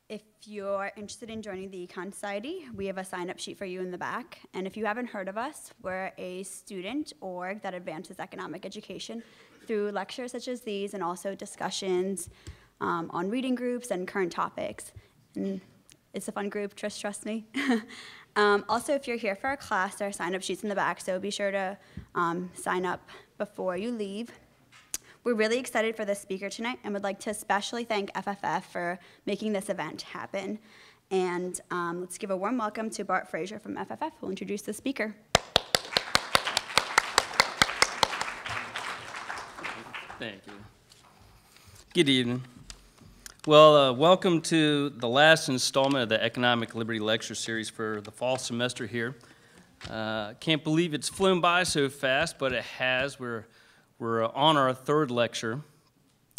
If you're interested in joining the Econ Society, we have a sign-up sheet for you in the back. And if you haven't heard of us, we're a student org that advances economic education through lectures such as these and also discussions on reading groups and current topics. And it's a fun group, trust me. Also, if you're here for a class, there are sign-up sheets in the back, so be sure to sign up before you leave. We're really excited for this speaker tonight and would like to especially thank FFF for making this event happen. And let's give a warm welcome to Bart Fraser from FFF, who will introduce the speaker. Thank you. Good evening. Well, welcome to the last installment of the Economic Liberty Lecture Series for the fall semester here. Can't believe it's flown by so fast, but it has. We're on our third lecture,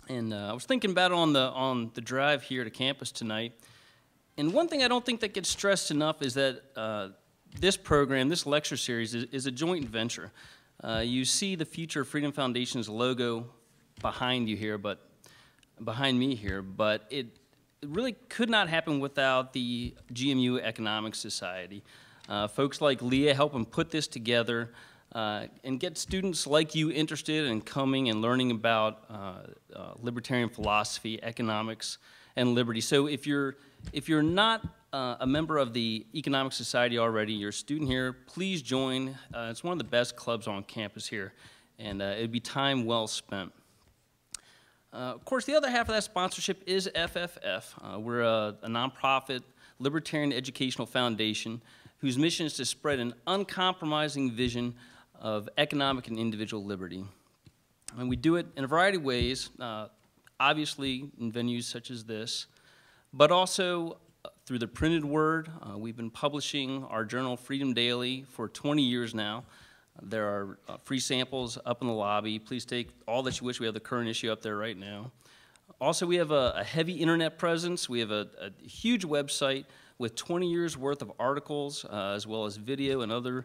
and I was thinking about it on the drive here to campus tonight. And one thing I don't think that gets stressed enough is that this program, this lecture series, is a joint venture. You see the Future of Freedom Foundation's logo behind me here, but it really could not happen without the GMU Economics Society. Folks like Leah help them put this together and get students like you interested in coming and learning about libertarian philosophy, economics, and liberty. So if you're not a member of the Economics Society already, you're a student here, please join. It's one of the best clubs on campus here, and it'd be time well spent. Of course, the other half of that sponsorship is FFF. We're a nonprofit libertarian educational foundation whose mission is to spread an uncompromising vision of economic and individual liberty. And we do it in a variety of ways, obviously in venues such as this, but also through the printed word. We've been publishing our journal, Freedom Daily, for 20 years now. There are free samples up in the lobby. Please take all that you wish. We have the current issue up there right now. Also, we have a heavy internet presence. We have a huge website with 20 years worth of articles, as well as video and other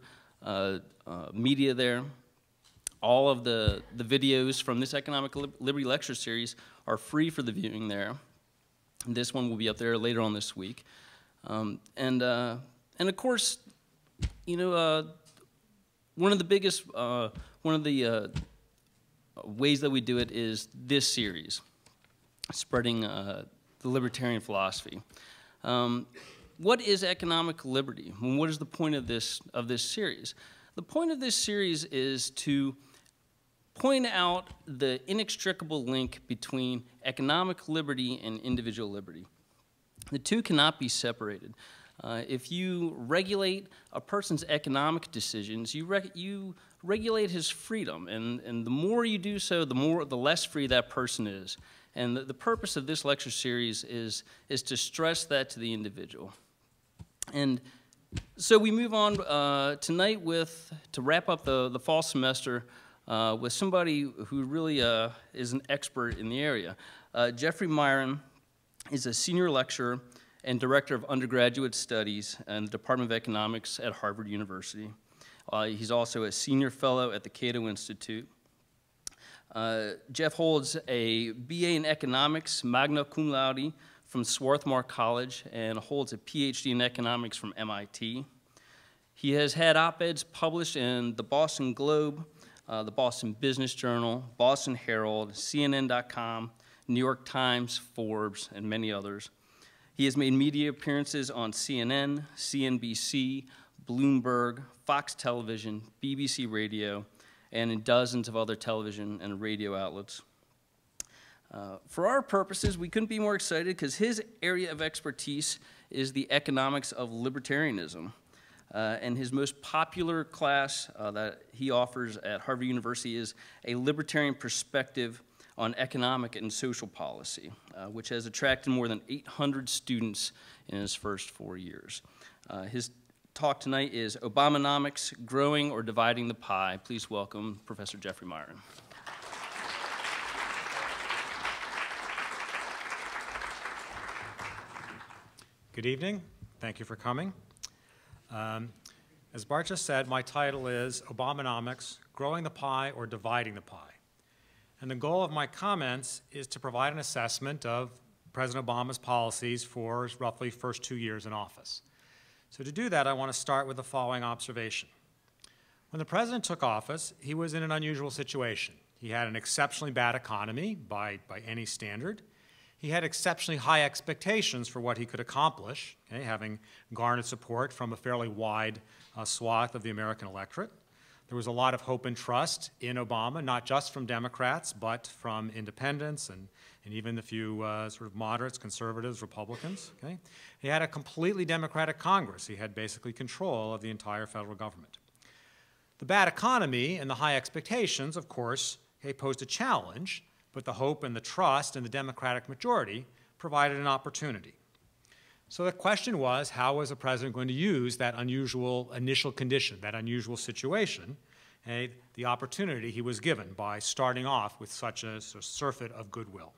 media there. All of the videos from this Economic Liberty Lecture Series are free for the viewing there. And this one will be up there later on this week. And of course, you know, one of the ways that we do it is this series, spreading the libertarian philosophy. What is economic liberty? And what is the point of this series? The point of this series is to point out the inextricable link between economic liberty and individual liberty. The two cannot be separated. If you regulate a person's economic decisions, you regulate his freedom, and the more you do so, the less free that person is. And the purpose of this lecture series is to stress that to the individual. And so we move on tonight to wrap up the fall semester with somebody who really is an expert in the area. Jeffrey Miron is a senior lecturer and director of undergraduate studies in the Department of Economics at Harvard University. He's also a senior fellow at the Cato Institute. Jeff holds a BA in economics, magna cum laude, from Swarthmore College, and holds a Ph.D. in economics from M.I.T. He has had op-eds published in the Boston Globe, the Boston Business Journal, Boston Herald, CNN.com, New York Times, Forbes, and many others. He has made media appearances on CNN, CNBC, Bloomberg, Fox Television, BBC Radio, and in dozens of other television and radio outlets. For our purposes, we couldn't be more excited because his area of expertise is the economics of libertarianism. And his most popular class that he offers at Harvard University is a libertarian perspective on economic and social policy, which has attracted more than 800 students in his first 4 years. His talk tonight is Obamanomics, Growing or Dividing the Pie. Please welcome Professor Jeffrey Miron. Good evening. Thank you for coming. As Bart just said, my title is Obamanomics, Growing the Pie or Dividing the Pie. And the goal of my comments is to provide an assessment of President Obama's policies for roughly first 2 years in office. So to do that, I want to start with the following observation. When the president took office, he was in an unusual situation. He had an exceptionally bad economy by any standard. He had exceptionally high expectations for what he could accomplish, okay, having garnered support from a fairly wide swath of the American electorate. There was a lot of hope and trust in Obama, not just from Democrats, but from independents and even the few sort of moderates, conservatives, Republicans. Okay? He had a completely Democratic Congress. He had basically control of the entire federal government. The bad economy and the high expectations, of course, okay, posed a challenge, but the hope and the trust in the Democratic majority provided an opportunity. So the question was, how was the president going to use that unusual initial condition, that unusual situation, the opportunity he was given by starting off with such a surfeit of goodwill?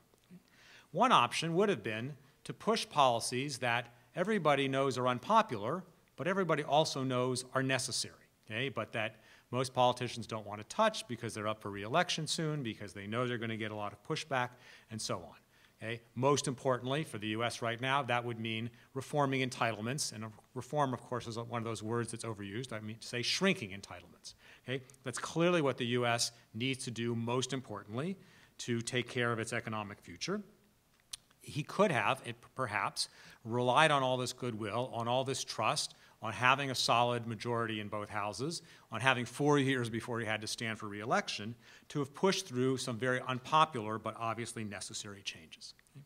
One option would have been to push policies that everybody knows are unpopular, but everybody also knows are necessary, okay, but that most politicians don't want to touch because they're up for re-election soon, because they know they're going to get a lot of pushback, and so on. Okay? Most importantly, for the U.S. right now, that would mean reforming entitlements, and reform, of course, is one of those words that's overused. I mean to say shrinking entitlements. Okay? That's clearly what the U.S. needs to do most importantly to take care of its economic future. He could have, perhaps, relied on all this goodwill, on all this trust, on having a solid majority in both houses, on having 4 years before he had to stand for re-election, to have pushed through some very unpopular but obviously necessary changes. Okay?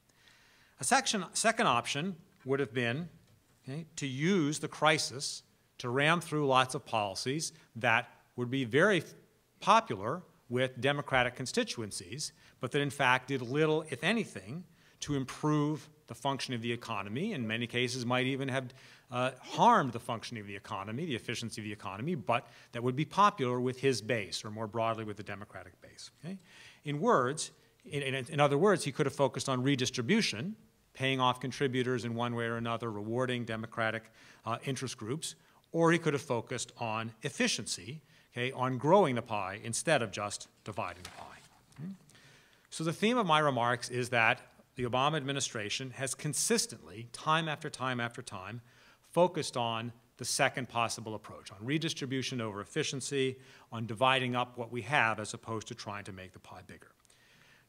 A second option would have been, okay, to use the crisis to ram through lots of policies that would be very popular with Democratic constituencies, but that in fact did little, if anything, to improve the functioning of the economy, in many cases might even have harmed the functioning of the economy, the efficiency of the economy, but that would be popular with his base, or more broadly with the Democratic base. Okay? In other words, he could have focused on redistribution, paying off contributors in one way or another, rewarding Democratic interest groups, or he could have focused on efficiency, okay, on growing the pie instead of just dividing the pie. Okay? So the theme of my remarks is that the Obama administration has consistently, time after time after time, focused on the second possible approach, on redistribution over efficiency, on dividing up what we have as opposed to trying to make the pie bigger.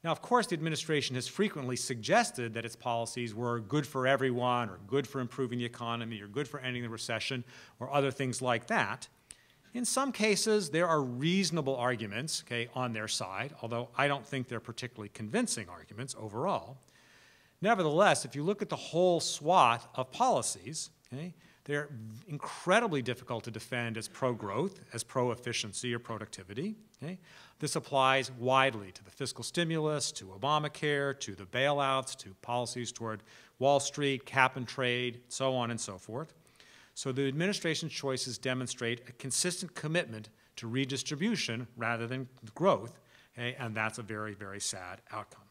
Now, of course, the administration has frequently suggested that its policies were good for everyone, or good for improving the economy, or good for ending the recession, or other things like that. In some cases, there are reasonable arguments, okay, on their side, although I don't think they're particularly convincing arguments overall. Nevertheless, if you look at the whole swath of policies, okay, they're incredibly difficult to defend as pro-growth, as pro-efficiency or productivity. Okay? This applies widely to the fiscal stimulus, to Obamacare, to the bailouts, to policies toward Wall Street, cap and trade, so on and so forth. So the administration's choices demonstrate a consistent commitment to redistribution rather than growth, okay? And that's a very, very sad outcome.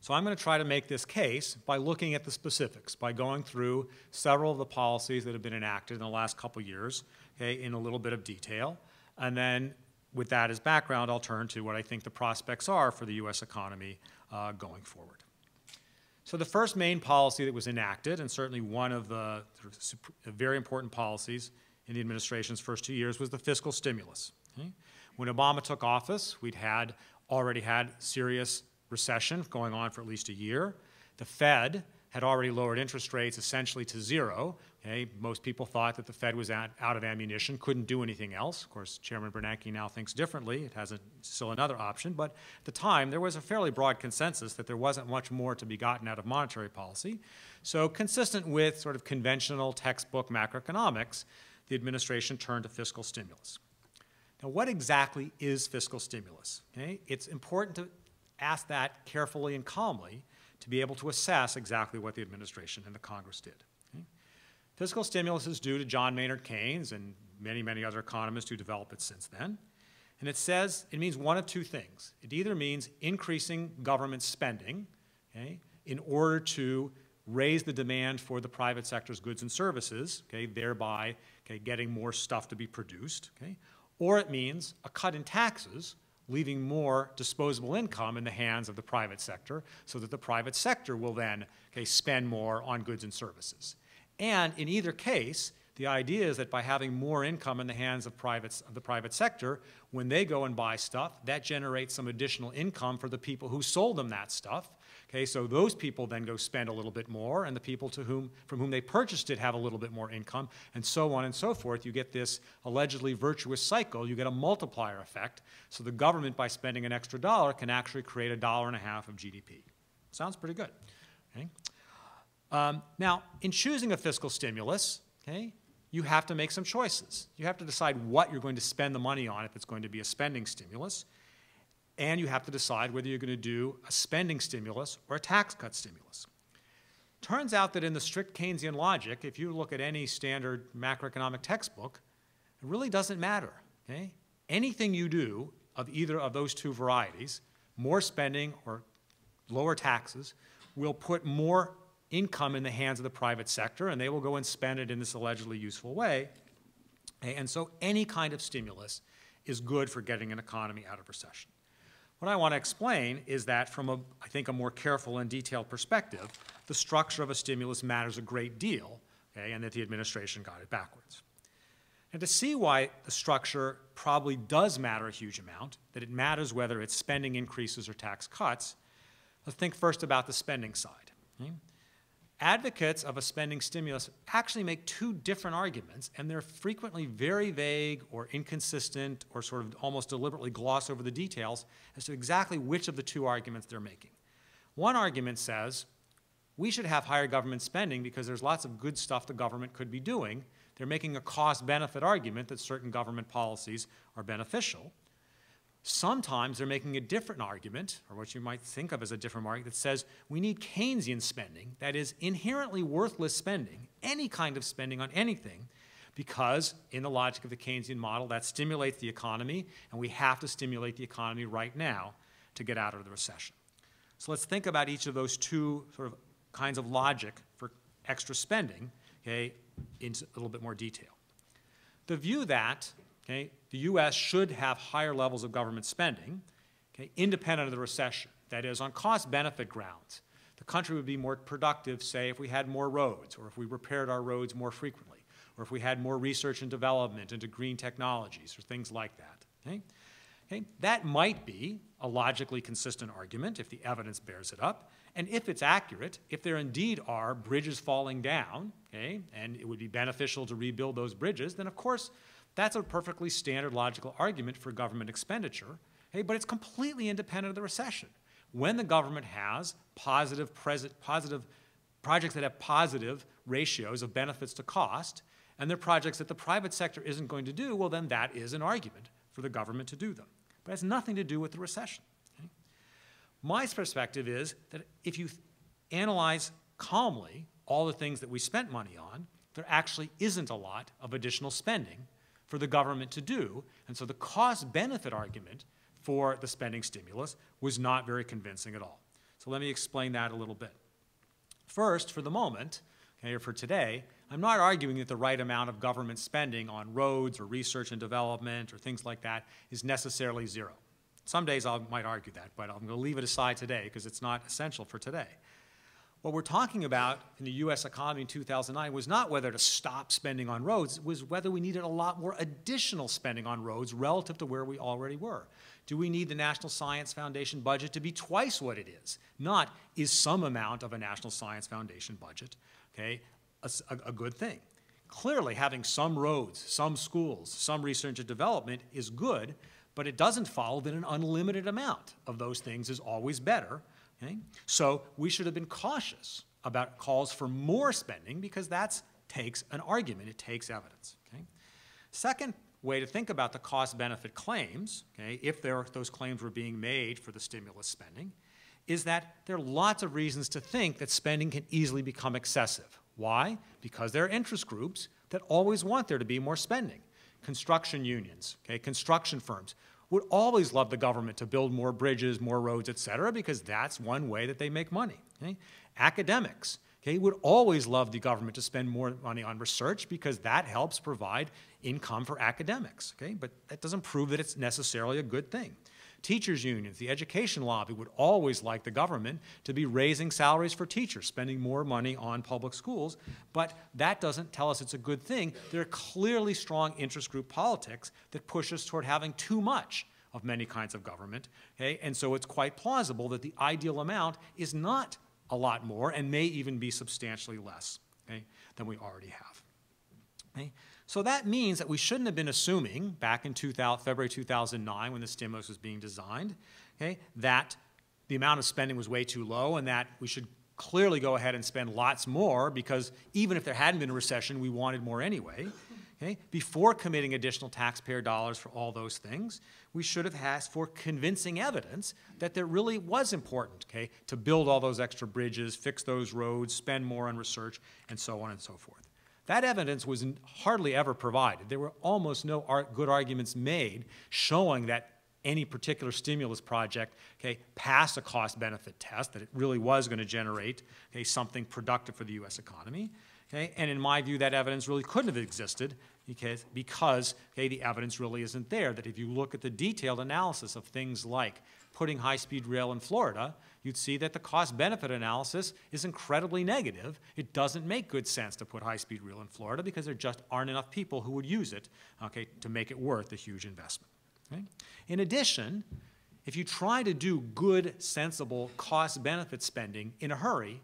So I'm going to try to make this case by looking at the specifics, by going through several of the policies that have been enacted in the last couple years, okay, in a little bit of detail. And then with that as background, I'll turn to what I think the prospects are for the U.S. economy going forward. So the first main policy that was enacted, and certainly one of the very important policies in the administration's first 2 years, was the fiscal stimulus. Okay? When Obama took office, we'd already had serious recession going on for at least a year. The Fed had already lowered interest rates essentially to zero. Okay? Most people thought that the Fed was out of ammunition, couldn't do anything else. Of course, Chairman Bernanke now thinks differently. It has still another option. But at the time, there was a fairly broad consensus that there wasn't much more to be gotten out of monetary policy. So consistent with sort of conventional textbook macroeconomics, the administration turned to fiscal stimulus. Now, what exactly is fiscal stimulus? Okay? It's important to ask that carefully and calmly to be able to assess exactly what the administration and the Congress did. Okay? Fiscal stimulus is due to John Maynard Keynes and many, many other economists who developed it since then. And it means one of two things. It either means increasing government spending, okay, in order to raise the demand for the private sector's goods and services, okay, thereby getting more stuff to be produced, okay, or it means a cut in taxes, leaving more disposable income in the hands of the private sector so that the private sector will then spend more on goods and services. And in either case, the idea is that by having more income in the hands of the private sector, when they go and buy stuff, that generates some additional income for the people who sold them that stuff. So those people then go spend a little bit more, and the people from whom they purchased it have a little bit more income, and so on and so forth. You get this allegedly virtuous cycle. You get a multiplier effect. So the government, by spending an extra dollar, can actually create $1.50 of GDP. Sounds pretty good. Now, in choosing a fiscal stimulus, you have to make some choices. You have to decide what you're going to spend the money on if it's going to be a spending stimulus, and you have to decide whether you're going to do a spending stimulus or a tax cut stimulus. Turns out that in the strict Keynesian logic, if you look at any standard macroeconomic textbook, it really doesn't matter. Anything you do of either of those two varieties, more spending or lower taxes, will put more income in the hands of the private sector, and they will go and spend it in this allegedly useful way. And so any kind of stimulus is good for getting an economy out of recession. What I want to explain is that from I think, a more careful and detailed perspective, the structure of a stimulus matters a great deal, and that the administration got it backwards. And to see why the structure probably does matter a huge amount, that it matters whether it's spending increases or tax cuts, let's think first about the spending side. Advocates of a spending stimulus actually make two different arguments, and they're frequently very vague or inconsistent or sort of almost deliberately gloss over the details as to exactly which of the two arguments they're making. One argument says, we should have higher government spending because there's lots of good stuff the government could be doing. They're making a cost-benefit argument that certain government policies are beneficial. Sometimes they're making a different argument, or what you might think of as a different argument, that says we need Keynesian spending, that is inherently worthless spending, any kind of spending on anything, because in the logic of the Keynesian model, that stimulates the economy, and we have to stimulate the economy right now to get out of the recession. So let's think about each of those two sort of kinds of logic for extra spending, in a little bit more detail. The view that the U.S. should have higher levels of government spending, independent of the recession. That is, on cost-benefit grounds. The country would be more productive, say, if we had more roads, or if we repaired our roads more frequently, or if we had more research and development into green technologies, or things like that. That might be a logically consistent argument if the evidence bears it up, and if it's accurate, if there indeed are bridges falling down, and it would be beneficial to rebuild those bridges, then of course, that's a perfectly standard logical argument for government expenditure, but it's completely independent of the recession. When the government has positive projects that have positive ratios of benefits to cost, and they're projects that the private sector isn't going to do, well, then that is an argument for the government to do them. But it has nothing to do with the recession. My perspective is that if you analyze calmly all the things that we spent money on, there actually isn't a lot of additional spending for the government to do, and so the cost-benefit argument for the spending stimulus was not very convincing at all. So let me explain that a little bit. First, for the moment, or for today, I'm not arguing that the right amount of government spending on roads or research and development or things like that is necessarily zero. Some days I might argue that, but I'm going to leave it aside today because it's not essential for today. What we're talking about in the U.S. economy in 2009 was not whether to stop spending on roads, it was whether we needed a lot more additional spending on roads relative to where we already were. Do we need the National Science Foundation budget to be twice what it is? Not, is some amount of a National Science Foundation budget, a good thing? Clearly, having some roads, some schools, some research and development is good, but it doesn't follow that an unlimited amount of those things is always better. So we should have been cautious about calls for more spending because that takes an argument, it takes evidence. Second way to think about the cost-benefit claims, if those claims were being made for the stimulus spending, is that there are lots of reasons to think that spending can easily become excessive. Why? Because there are interest groups that always want there to be more spending. Construction unions, construction firms, would always love the government to build more bridges, more roads, et cetera, because that's one way that they make money. Academics would always love the government to spend more money on research because that helps provide income for academics. But that doesn't prove that it's necessarily a good thing. Teachers' unions, the education lobby would always like the government to be raising salaries for teachers, spending more money on public schools, but that doesn't tell us it's a good thing. There are clearly strong interest group politics that push us toward having too much of many kinds of government, okay? And so it's quite plausible that the ideal amount is not a lot more and may even be substantially less, okay, than we already have. Okay? So that means that we shouldn't have been assuming back in February 2009 when the stimulus was being designed, okay, that the amount of spending was way too low and that we should clearly go ahead and spend lots more because even if there hadn't been a recession, we wanted more anyway. Okay? Before committing additional taxpayer dollars for all those things, we should have asked for convincing evidence that there really was important, okay, to build all those extra bridges, fix those roads, spend more on research, and so on and so forth. That evidence was hardly ever provided. There were almost no good arguments made showing that any particular stimulus project, okay, passed a cost-benefit test, that it really was going to generate, okay, something productive for the U.S. economy. Okay? And in my view, that evidence really couldn't have existed because okay, the evidence really isn't there. That if you look at the detailed analysis of things like putting high-speed rail in Florida, you'd see that the cost-benefit analysis is incredibly negative. It doesn't make good sense to put high-speed rail in Florida because there just aren't enough people who would use it, okay, to make it worth a huge investment. Okay? In addition, if you try to do good, sensible cost-benefit spending in a hurry,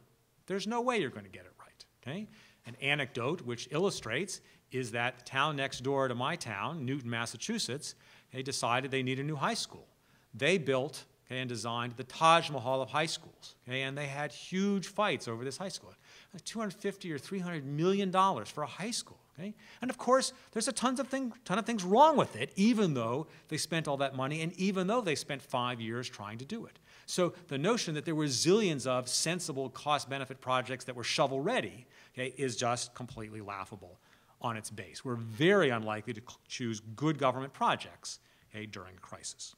there's no way you're going to get it right. Okay? An anecdote which illustrates is that the town next door to my town, Newton, Massachusetts, they decided they need a new high school. They built, okay, and designed the Taj Mahal of high schools, okay, and they had huge fights over this high school. $250 or $300 million for a high school. Okay? And of course, there's a ton of things wrong with it, even though they spent all that money and even though they spent 5 years trying to do it. So the notion that there were zillions of sensible cost-benefit projects that were shovel-ready, okay, is just completely laughable on its base. We're very unlikely to choose good government projects, okay, during a crisis.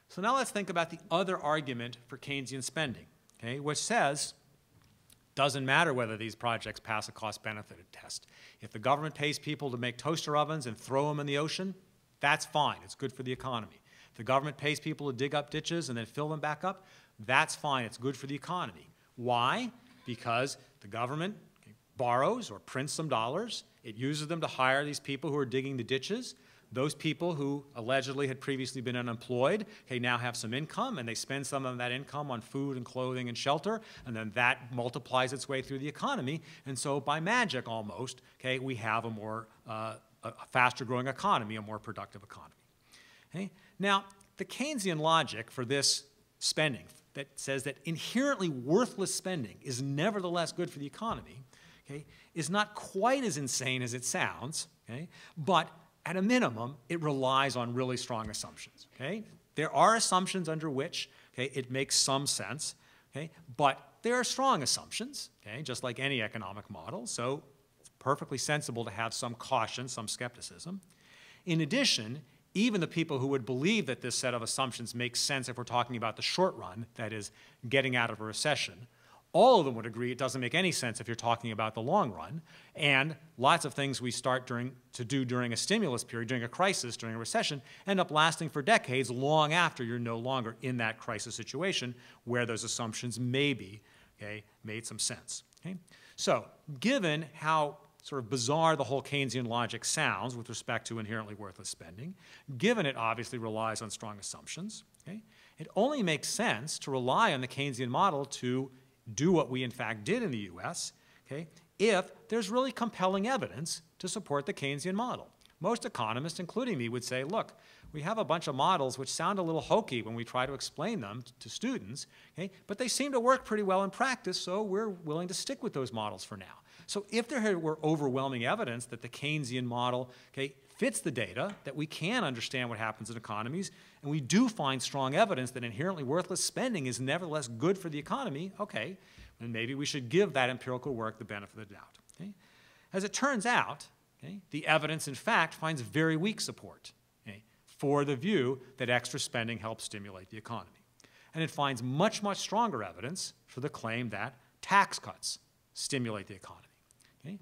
So now let's think about the other argument for Keynesian spending, okay, which says doesn't matter whether these projects pass a cost-benefit test. If the government pays people to make toaster ovens and throw them in the ocean, that's fine. It's good for the economy. If the government pays people to dig up ditches and then fill them back up, that's fine. It's good for the economy. Why? Because the government borrows or prints some dollars. It uses them to hire these people who are digging the ditches. Those people who allegedly had previously been unemployed, okay, now have some income, and they spend some of that income on food and clothing and shelter, and then that multiplies its way through the economy. And so by magic almost, okay, we have a faster-growing economy, a more productive economy. Okay? Now, the Keynesian logic for this spending that says that inherently worthless spending is nevertheless good for the economy, okay, is not quite as insane as it sounds, okay, but at a minimum, it relies on really strong assumptions. Okay? There are assumptions under which, okay, it makes some sense, okay, but there are strong assumptions, okay, just like any economic model, so it's perfectly sensible to have some caution, some skepticism. In addition, even the people who would believe that this set of assumptions makes sense if we're talking about the short run, that is, getting out of a recession, all of them would agree it doesn't make any sense if you're talking about the long run, and lots of things we start to do during a stimulus period, during a crisis, during a recession, end up lasting for decades long after you're no longer in that crisis situation where those assumptions maybe, okay, made some sense. Okay? So given how sort of bizarre the whole Keynesian logic sounds with respect to inherently worthless spending, given it obviously relies on strong assumptions, okay, it only makes sense to rely on the Keynesian model to do what we in fact did in the U.S., okay, if there's really compelling evidence to support the Keynesian model. Most economists, including me, would say, look, we have a bunch of models which sound a little hokey when we try to explain them to students, okay, but they seem to work pretty well in practice, so we're willing to stick with those models for now. So if there were overwhelming evidence that the Keynesian model, okay, fits the data, that we can understand what happens in economies, and we do find strong evidence that inherently worthless spending is nevertheless good for the economy, okay, then maybe we should give that empirical work the benefit of the doubt. Okay? As it turns out, okay, the evidence, in fact, finds very weak support, okay, for the view that extra spending helps stimulate the economy. And it finds much, much stronger evidence for the claim that tax cuts stimulate the economy. Okay?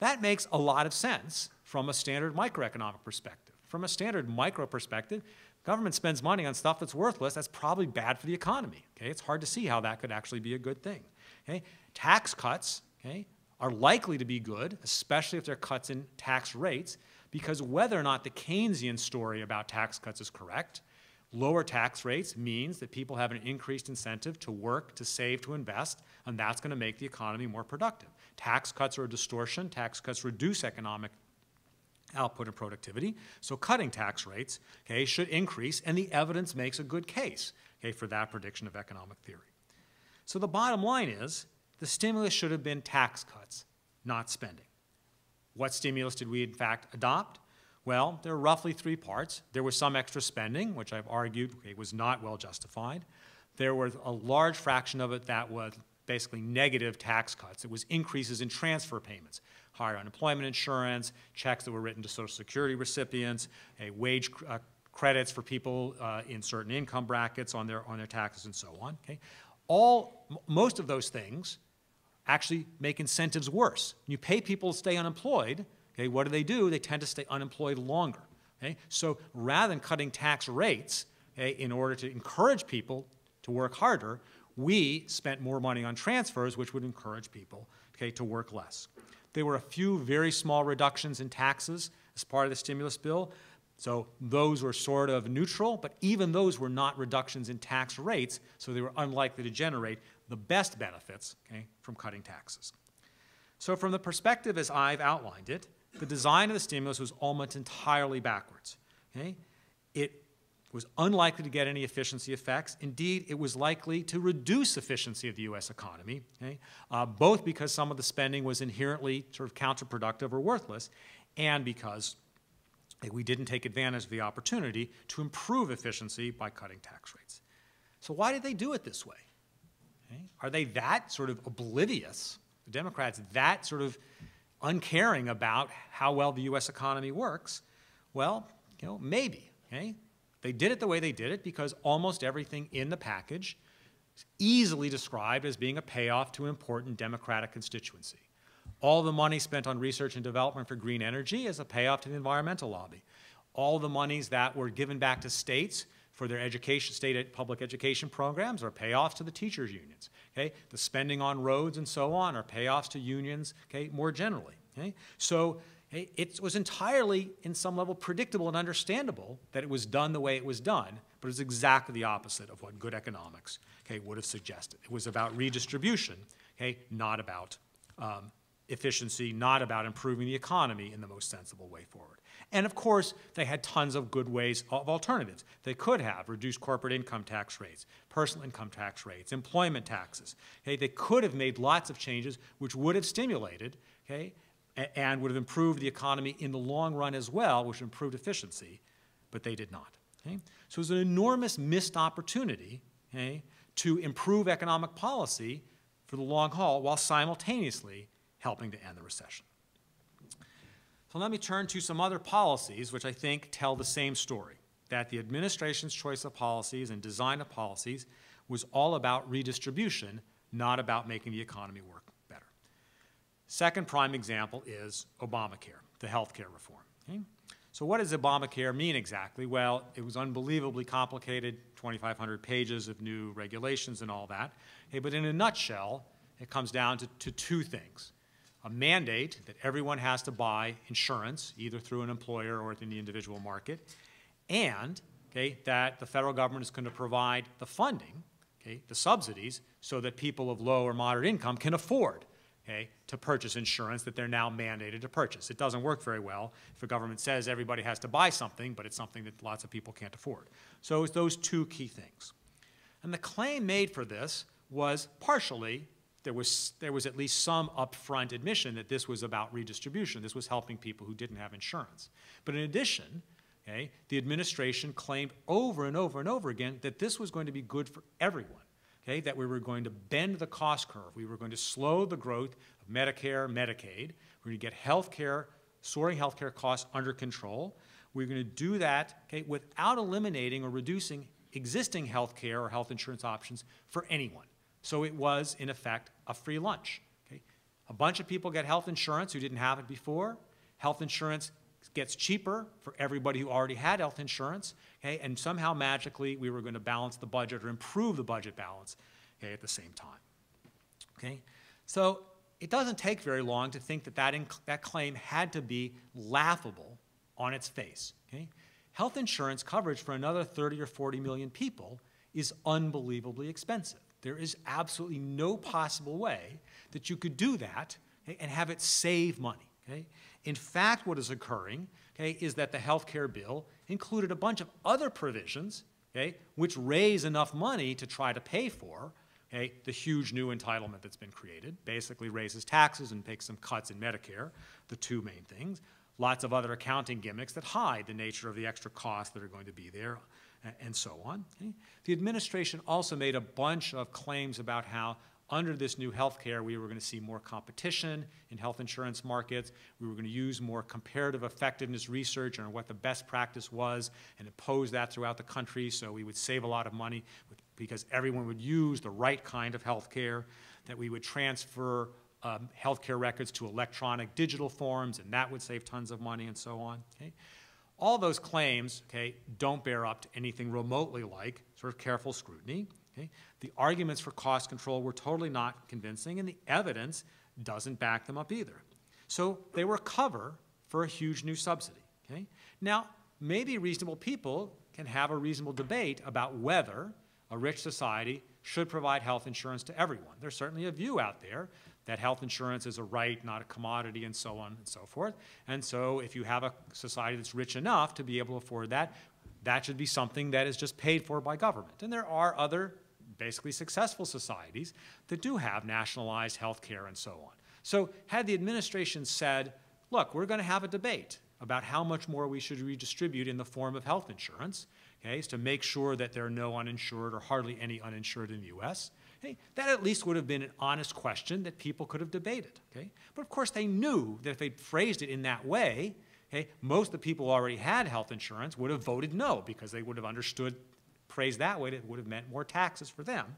That makes a lot of sense from a standard microeconomic perspective. From a standard micro perspective, Government spends money on stuff that's worthless, that's probably bad for the economy. Okay? It's hard to see how that could actually be a good thing. Okay? Tax cuts, okay, are likely to be good, especially if they're cuts in tax rates, because whether or not the Keynesian story about tax cuts is correct, lower tax rates means that people have an increased incentive to work, to save, to invest, and that's going to make the economy more productive. Tax cuts are a distortion. Tax cuts reduce economic output and productivity. So cutting tax rates, okay, should increase, and the evidence makes a good case, okay, for that prediction of economic theory. So the bottom line is the stimulus should have been tax cuts, not spending. What stimulus did we in fact adopt? Well, there are roughly three parts. There was some extra spending, which I've argued was not well justified. There was a large fraction of it that was basically negative tax cuts. It was increases in transfer payments, higher unemployment insurance, checks that were written to Social Security recipients, wage credits for people in certain income brackets on their taxes and so on. Okay? Most of those things actually make incentives worse. You pay people to stay unemployed. Okay, what do? They tend to stay unemployed longer. Okay? So rather than cutting tax rates, okay, in order to encourage people to work harder, we spent more money on transfers, which would encourage people, okay, to work less. There were a few very small reductions in taxes as part of the stimulus bill. So those were sort of neutral, but even those were not reductions in tax rates, so they were unlikely to generate the best benefits, okay, from cutting taxes. So from the perspective as I've outlined it, the design of the stimulus was almost entirely backwards. Okay? It was unlikely to get any efficiency effects. Indeed, it was likely to reduce efficiency of the U.S. economy, okay? Both because some of the spending was inherently sort of counterproductive or worthless, and because we didn't take advantage of the opportunity to improve efficiency by cutting tax rates. So why did they do it this way? Okay? Are they that sort of oblivious, the Democrats that sort of uncaring about how well the U.S. economy works? Well, maybe. Okay? They did it the way they did it because almost everything in the package is easily described as being a payoff to an important Democratic constituency. All the money spent on research and development for green energy is a payoff to the environmental lobby. All the monies that were given back to states for their education, state public education programs are payoffs to the teachers' unions. Okay? The spending on roads and so on are payoffs to unions, okay, more generally. Okay? So it was entirely, in some level, predictable and understandable that it was done the way it was done, but it was exactly the opposite of what good economics, okay, would have suggested. It was about redistribution, okay, not about efficiency, not about improving the economy in the most sensible way forward. And of course, they had tons of good ways of alternatives. They could have reduced corporate income tax rates, personal income tax rates, employment taxes. Okay? They could have made lots of changes which would have stimulated, okay, and would have improved the economy in the long run as well, which improved efficiency, but they did not. Okay? So it was an enormous missed opportunity, okay, to improve economic policy for the long haul while simultaneously helping to end the recession. So let me turn to some other policies which I think tell the same story, that the administration's choice of policies and design of policies was all about redistribution, not about making the economy work better. Second prime example is Obamacare, the health care reform. Okay? So what does Obamacare mean exactly? Well, it was unbelievably complicated, 2,500 pages of new regulations and all that. Okay, but in a nutshell, it comes down to two things. A mandate that everyone has to buy insurance, either through an employer or in the individual market, and okay, that the federal government is going to provide the funding, okay, the subsidies, so that people of low or moderate income can afford, okay, to purchase insurance that they're now mandated to purchase. It doesn't work very well if a government says everybody has to buy something, but it's something that lots of people can't afford. So it's those two key things. And the claim made for this was partially there was at least some upfront admission that this was about redistribution. This was helping people who didn't have insurance. But in addition, okay, the administration claimed over and over and over again that this was going to be good for everyone, okay, that we were going to bend the cost curve. We were going to slow the growth of Medicare, Medicaid. We're going to get soaring health care costs under control. We're going to do that, okay, without eliminating or reducing existing health care or health insurance options for anyone. So it was, in effect, a free lunch. Okay? A bunch of people get health insurance who didn't have it before. Health insurance gets cheaper for everybody who already had health insurance, okay, and somehow magically we were going to balance the budget or improve the budget balance, okay, at the same time. Okay? So it doesn't take very long to think that that claim had to be laughable on its face. Okay? Health insurance coverage for another 30 or 40 million people is unbelievably expensive. There is absolutely no possible way that you could do that, okay, and have it save money. Okay? In fact, what is occurring, okay, is that the health care bill included a bunch of other provisions, okay, which raise enough money to try to pay for, okay, the huge new entitlement that's been created. Basically raises taxes and makes some cuts in Medicare, the two main things. Lots of other accounting gimmicks that hide the nature of the extra costs that are going to be there, and so on. Okay? The administration also made a bunch of claims about how under this new health care, we were going to see more competition in health insurance markets. We were going to use more comparative effectiveness research on what the best practice was and impose that throughout the country so we would save a lot of money because everyone would use the right kind of health care, that we would transfer health care records to electronic digital forms, and that would save tons of money and so on. Okay? All those claims, okay, don't bear up to anything remotely like sort of careful scrutiny. Okay? The arguments for cost control were totally not convincing, and the evidence doesn't back them up either. So they were cover for a huge new subsidy. Okay? Now, maybe reasonable people can have a reasonable debate about whether a rich society should provide health insurance to everyone. There's certainly a view out there that health insurance is a right, not a commodity, and so on and so forth. And so if you have a society that's rich enough to be able to afford that, that should be something that is just paid for by government. And there are other basically successful societies that do have nationalized health care and so on. So had the administration said, look, we're going to have a debate about how much more we should redistribute in the form of health insurance, okay, to make sure that there are no uninsured or hardly any uninsured in the U.S., okay, that at least would have been an honest question that people could have debated. Okay? But of course they knew that if they'd phrased it in that way, okay, most of the people who already had health insurance would have voted no because they would have understood, phrased that way, that would have meant more taxes for them.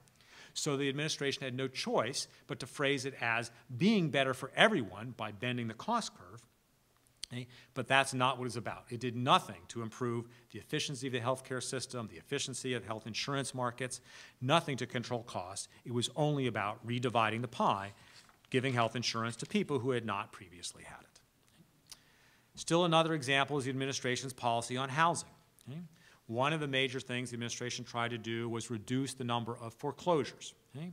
So the administration had no choice but to phrase it as being better for everyone by bending the cost curve. Okay? But that's not what it's about. It did nothing to improve the efficiency of the healthcare system, the efficiency of health insurance markets, nothing to control costs. It was only about redividing the pie, giving health insurance to people who had not previously had it. Still another example is the administration's policy on housing. Okay? One of the major things the administration tried to do was reduce the number of foreclosures. Okay?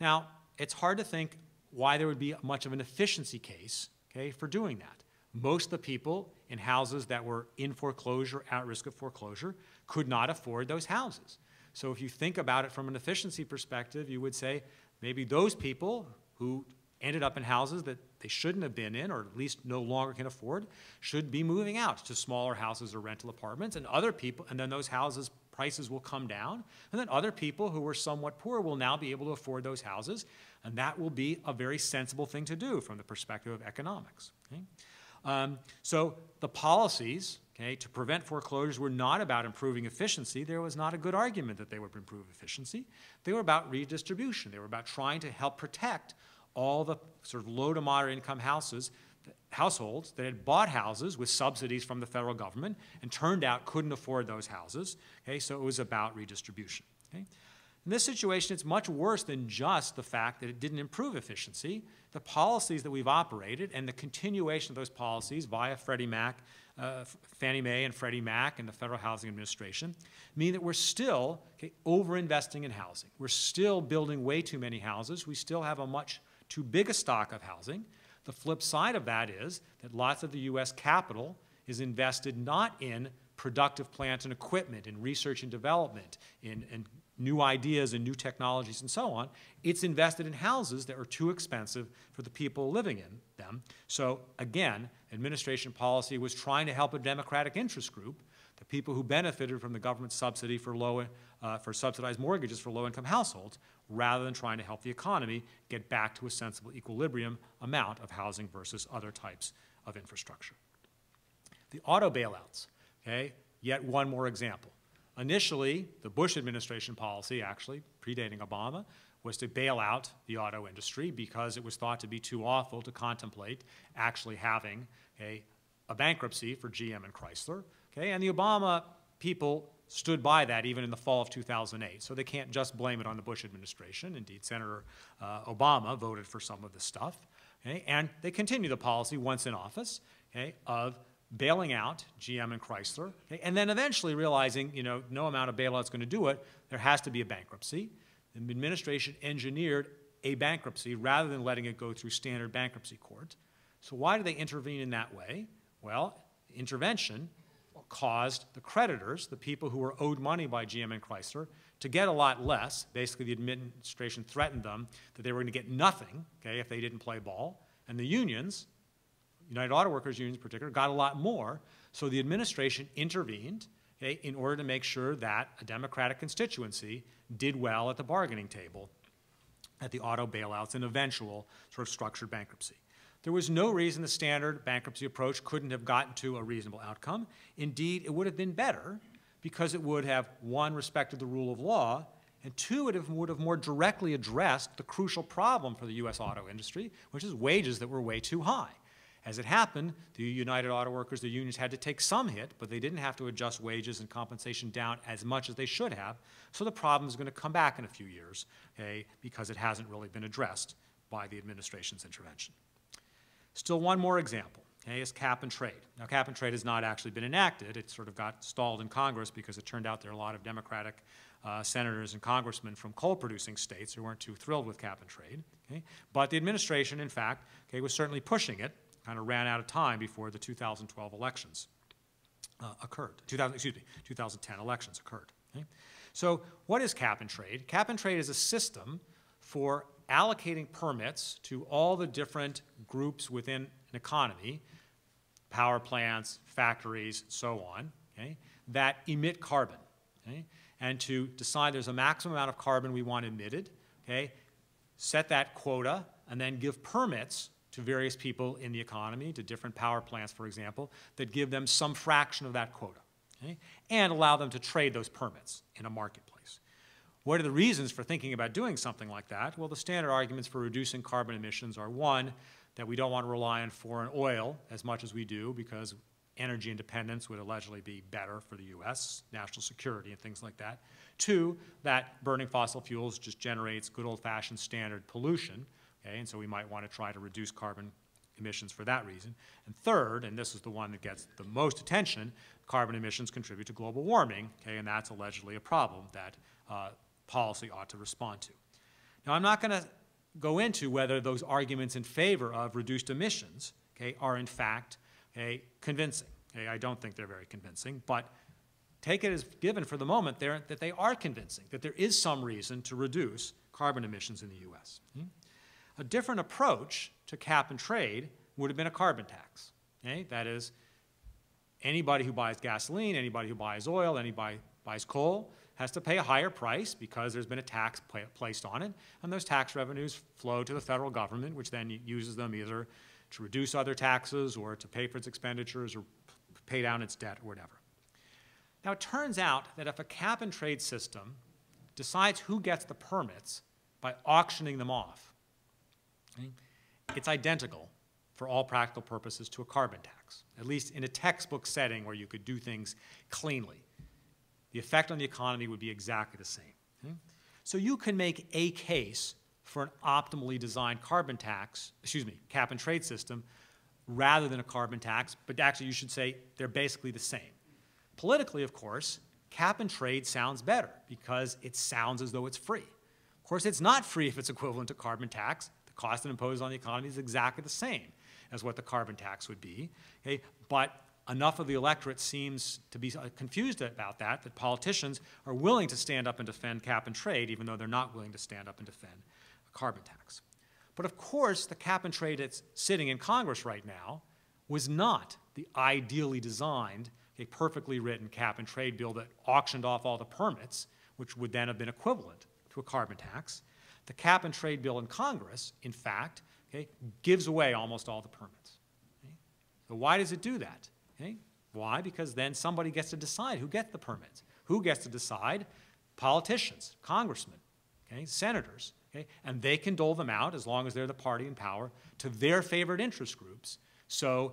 Now, it's hard to think why there would be much of an efficiency case, okay, for doing that. Most of the people in houses that were in foreclosure, at risk of foreclosure, could not afford those houses. So if you think about it from an efficiency perspective, you would say maybe those people who ended up in houses that they shouldn't have been in, or at least no longer can afford, should be moving out to smaller houses or rental apartments, and other people, and then those houses prices will come down, and then other people who were somewhat poor will now be able to afford those houses, and that will be a very sensible thing to do from the perspective of economics. Okay? So the policies, okay, to prevent foreclosures were not about improving efficiency. There was not a good argument that they would improve efficiency. They were about redistribution. They were about trying to help protect all the sort of low to moderate income households that had bought houses with subsidies from the federal government and turned out couldn't afford those houses. Okay, so it was about redistribution. Okay? In this situation, it's much worse than just the fact that it didn't improve efficiency. The policies that we've operated and the continuation of those policies via Fannie Mae and Freddie Mac and the Federal Housing Administration mean that we're still over-investing in housing. We're still building way too many houses. We still have a much too big a stock of housing. The flip side of that is that lots of the U.S. capital is invested not in productive plant and equipment, in research and development, in new ideas and new technologies and so on. It's invested in houses that are too expensive for the people living in them. So again, administration policy was trying to help a democratic interest group, the people who benefited from the government subsidy for subsidized mortgages for low-income households, rather than trying to help the economy get back to a sensible equilibrium amount of housing versus other types of infrastructure. The auto bailouts, okay, yet one more example. Initially, the Bush administration policy, actually predating Obama, was to bail out the auto industry because it was thought to be too awful to contemplate actually having a bankruptcy for GM and Chrysler, okay? And the Obama people stood by that even in the fall of 2008. So they can't just blame it on the Bush administration. Indeed, Senator Obama voted for some of this stuff. Okay? And they continue the policy once in office, okay, of bailing out GM and Chrysler, okay? And then eventually realizing, you know, no amount of bailout is going to do it. There has to be a bankruptcy. The administration engineered a bankruptcy rather than letting it go through standard bankruptcy court. So why do they intervene in that way? Well, intervention caused the creditors, the people who were owed money by GM and Chrysler, to get a lot less. Basically, the administration threatened them that they were going to get nothing, okay, if they didn't play ball. And the unions, United Auto Workers unions in particular, got a lot more. So the administration intervened, okay, in order to make sure that a Democratic constituency did well at the bargaining table at the auto bailouts and eventual sort of structured bankruptcy. There was no reason the standard bankruptcy approach couldn't have gotten to a reasonable outcome. Indeed, it would have been better because it would have, one, respected the rule of law, and two, it would have more directly addressed the crucial problem for the U.S. auto industry, which is wages that were way too high. As it happened, the United Auto Workers, the unions, had to take some hit, but they didn't have to adjust wages and compensation down as much as they should have. So the problem is going to come back in a few years, okay, because it hasn't really been addressed by the administration's intervention. Still one more example, okay, is cap and trade. Now, cap and trade has not actually been enacted. It sort of got stalled in Congress because it turned out there are a lot of Democratic senators and congressmen from coal-producing states who weren't too thrilled with cap and trade. Okay? But the administration, in fact, okay, was certainly pushing it, kind of ran out of time before the 2012 elections occurred. 2010 elections occurred. Okay? So what is cap and trade? Cap and trade is a system for allocating permits to all the different groups within an economy, power plants, factories, so on, okay, that emit carbon, okay, and to decide there's a maximum amount of carbon we want emitted, okay, set that quota, and then give permits to various people in the economy, to different power plants, for example, that give them some fraction of that quota, okay, and allow them to trade those permits in a marketplace. What are the reasons for thinking about doing something like that? Well, the standard arguments for reducing carbon emissions are, one, that we don't want to rely on foreign oil as much as we do because energy independence would allegedly be better for the U.S., national security and things like that. Two, that burning fossil fuels just generates good old-fashioned standard pollution, okay, and so we might want to try to reduce carbon emissions for that reason. And third, and this is the one that gets the most attention, carbon emissions contribute to global warming, okay, and that's allegedly a problem that policy ought to respond to. Now, I'm not going to go into whether those arguments in favor of reduced emissions, okay, are in fact, okay, convincing. Okay, I don't think they're very convincing, but take it as given for the moment that they are convincing, that there is some reason to reduce carbon emissions in the U.S. A different approach to cap and trade would have been a carbon tax. Okay? That is, anybody who buys gasoline, anybody who buys oil, anybody buys coal, has to pay a higher price because there's been a tax placed on it, and those tax revenues flow to the federal government, which then uses them either to reduce other taxes or to pay for its expenditures or pay down its debt or whatever. Now, it turns out that if a cap and trade system decides who gets the permits by auctioning them off, okay, it's identical for all practical purposes to a carbon tax, at least in a textbook setting where you could do things cleanly. The effect on the economy would be exactly the same. Okay? So you can make a case for an optimally designed carbon tax, cap and trade system, rather than a carbon tax, but actually you should say they're basically the same. Politically, of course, cap and trade sounds better because it sounds as though it's free. Of course, it's not free if it's equivalent to carbon tax. The cost it imposes on the economy is exactly the same as what the carbon tax would be. Okay? But enough of the electorate seems to be confused about that politicians are willing to stand up and defend cap and trade, even though they're not willing to stand up and defend a carbon tax. But of course, the cap and trade that's sitting in Congress right now was not the ideally designed, a perfectly written cap and trade bill that auctioned off all the permits, which would then have been equivalent to a carbon tax. The cap and trade bill in Congress, in fact, okay, gives away almost all the permits. Okay? So why does it do that? Okay? Why? Because then somebody gets to decide who gets the permits. Who gets to decide? Politicians, congressmen, okay, senators, okay? And they can dole them out, as long as they're the party in power, to their favorite interest groups. So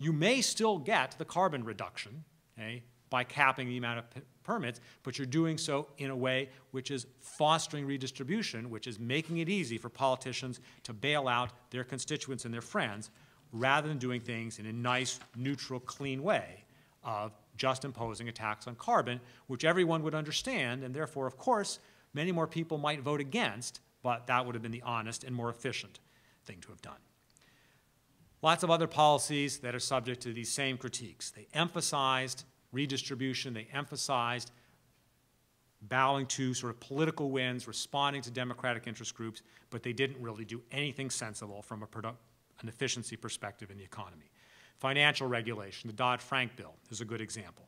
You may still get the carbon reduction, okay, by capping the amount of permits, but you're doing so in a way which is fostering redistribution, which is making it easy for politicians to bail out their constituents and their friends, rather than doing things in a nice, neutral, clean way of just imposing a tax on carbon, which everyone would understand, and therefore, of course, many more people might vote against, but that would have been the honest and more efficient thing to have done. Lots of other policies that are subject to these same critiques. They emphasized redistribution, they emphasized bowing to sort of political wins, responding to democratic interest groups, but they didn't really do anything sensible from an efficiency perspective in the economy. Financial regulation, the Dodd-Frank bill is a good example.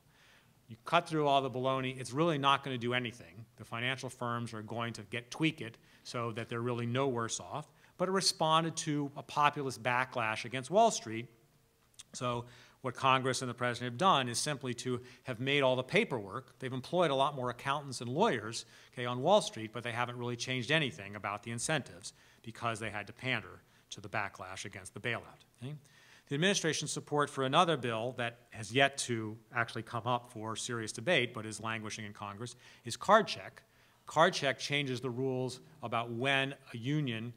You cut through all the baloney, it's really not going to do anything. The financial firms are going to tweak it so that they're really no worse off, but it responded to a populist backlash against Wall Street. So what Congress and the President have done is simply to have made all the paperwork. They've employed a lot more accountants and lawyers, okay, on Wall Street, but they haven't really changed anything about the incentives because they had to pander to the backlash against the bailout. Okay? The administration's support for another bill that has yet to actually come up for serious debate but is languishing in Congress is card check. Card check changes the rules about when a union,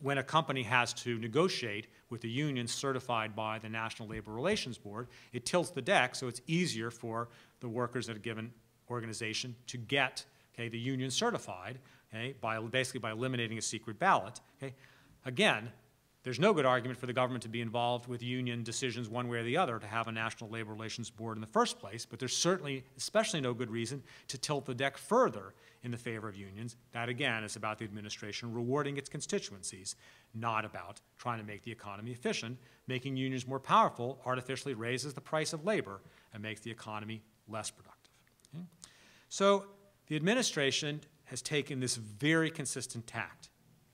when a company has to negotiate with a union certified by the National Labor Relations Board. It tilts the deck so it's easier for the workers at a given organization to get, okay, the union certified, okay, basically by eliminating a secret ballot. Okay. Again, there's no good argument for the government to be involved with union decisions one way or the other to have a National Labor Relations Board in the first place, but there's certainly, especially no good reason to tilt the deck further in the favor of unions. That, again, is about the administration rewarding its constituencies, not about trying to make the economy efficient. Making unions more powerful artificially raises the price of labor and makes the economy less productive. Okay? So the administration has taken this very consistent tact,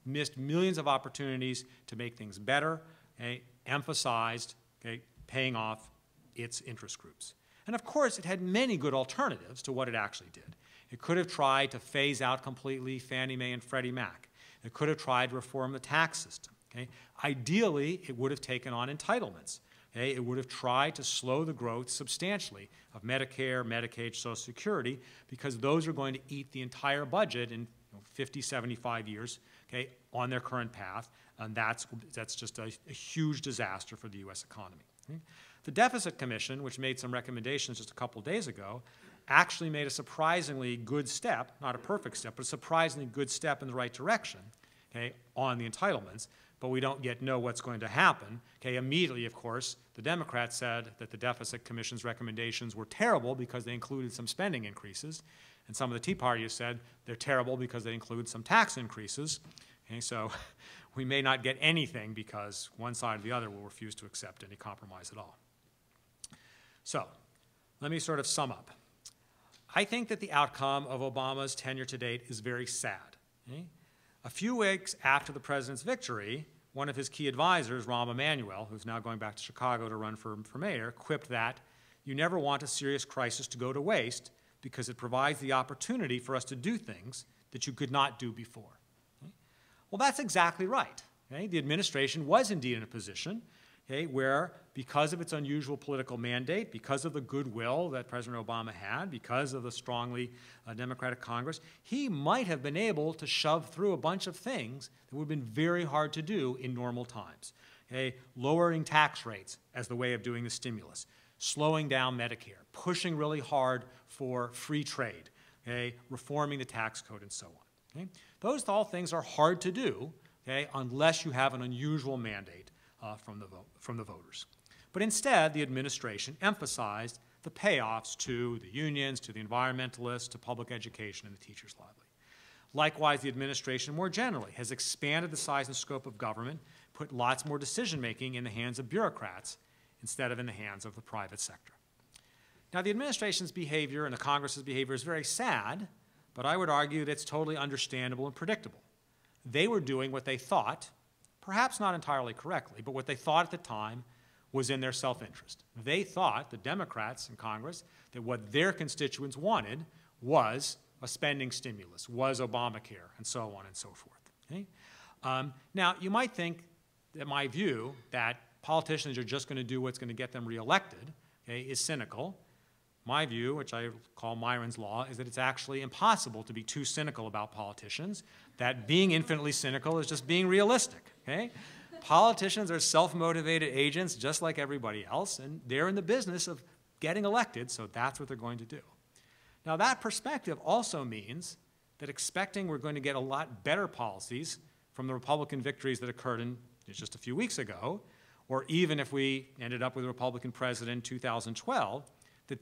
missed millions of opportunities to make things better, okay, emphasized, okay, paying off its interest groups. And of course, it had many good alternatives to what it actually did. It could have tried to phase out completely Fannie Mae and Freddie Mac. It could have tried to reform the tax system. Okay? Ideally, it would have taken on entitlements. Okay? It would have tried to slow the growth substantially of Medicare, Medicaid, Social Security, because those are going to eat the entire budget in 50, 75 years, okay, on their current path, and that's just a huge disaster for the U.S. economy. Okay? The Deficit Commission, which made some recommendations just a couple days ago, actually made a surprisingly good step, not a perfect step, but a surprisingly good step in the right direction, okay, on the entitlements, but we don't yet know what's going to happen. Okay, immediately, of course, the Democrats said that the Deficit Commission's recommendations were terrible because they included some spending increases, and some of the Tea Partiers said they're terrible because they include some tax increases. Okay, so we may not get anything because one side or the other will refuse to accept any compromise at all. So let me sort of sum up. I think that the outcome of Obama's tenure to date is very sad. Okay? A few weeks after the president's victory, one of his key advisors, Rahm Emanuel, who's now going back to Chicago to run for mayor, quipped that you never want a serious crisis to go to waste because it provides the opportunity for us to do things that you could not do before. Okay? Well, that's exactly right. Okay? The administration was indeed in a position, okay, where because of its unusual political mandate, because of the goodwill that President Obama had, because of the strongly Democratic Congress, he might have been able to shove through a bunch of things that would have been very hard to do in normal times. Okay? Lowering tax rates as the way of doing the stimulus, slowing down Medicare, pushing really hard for free trade, okay? Reforming the tax code, and so on. Okay? Those all things are hard to do, okay, unless you have an unusual mandate from the voters. But instead, the administration emphasized the payoffs to the unions, to the environmentalists, to public education, and the teachers' livelihood. Likewise, the administration more generally has expanded the size and scope of government, put lots more decision-making in the hands of bureaucrats instead of in the hands of the private sector. Now, the administration's behavior and the Congress's behavior is very sad, but I would argue that it's totally understandable and predictable. They were doing what they thought, perhaps not entirely correctly, but what they thought at the time was in their self-interest. They thought, the Democrats in Congress, that what their constituents wanted was a spending stimulus, was Obamacare, and so on and so forth. Okay? Now, you might think, in my view, that politicians are just going to do what's going to get them reelected, okay, is cynical. My view, which I call Miron's law, is that it's actually impossible to be too cynical about politicians, that being infinitely cynical is just being realistic, okay? Politicians are self-motivated agents just like everybody else, and they're in the business of getting elected, so that's what they're going to do. Now, that perspective also means that expecting we're going to get a lot better policies from the Republican victories that occurred just a few weeks ago, or even if we ended up with a Republican president in 2012,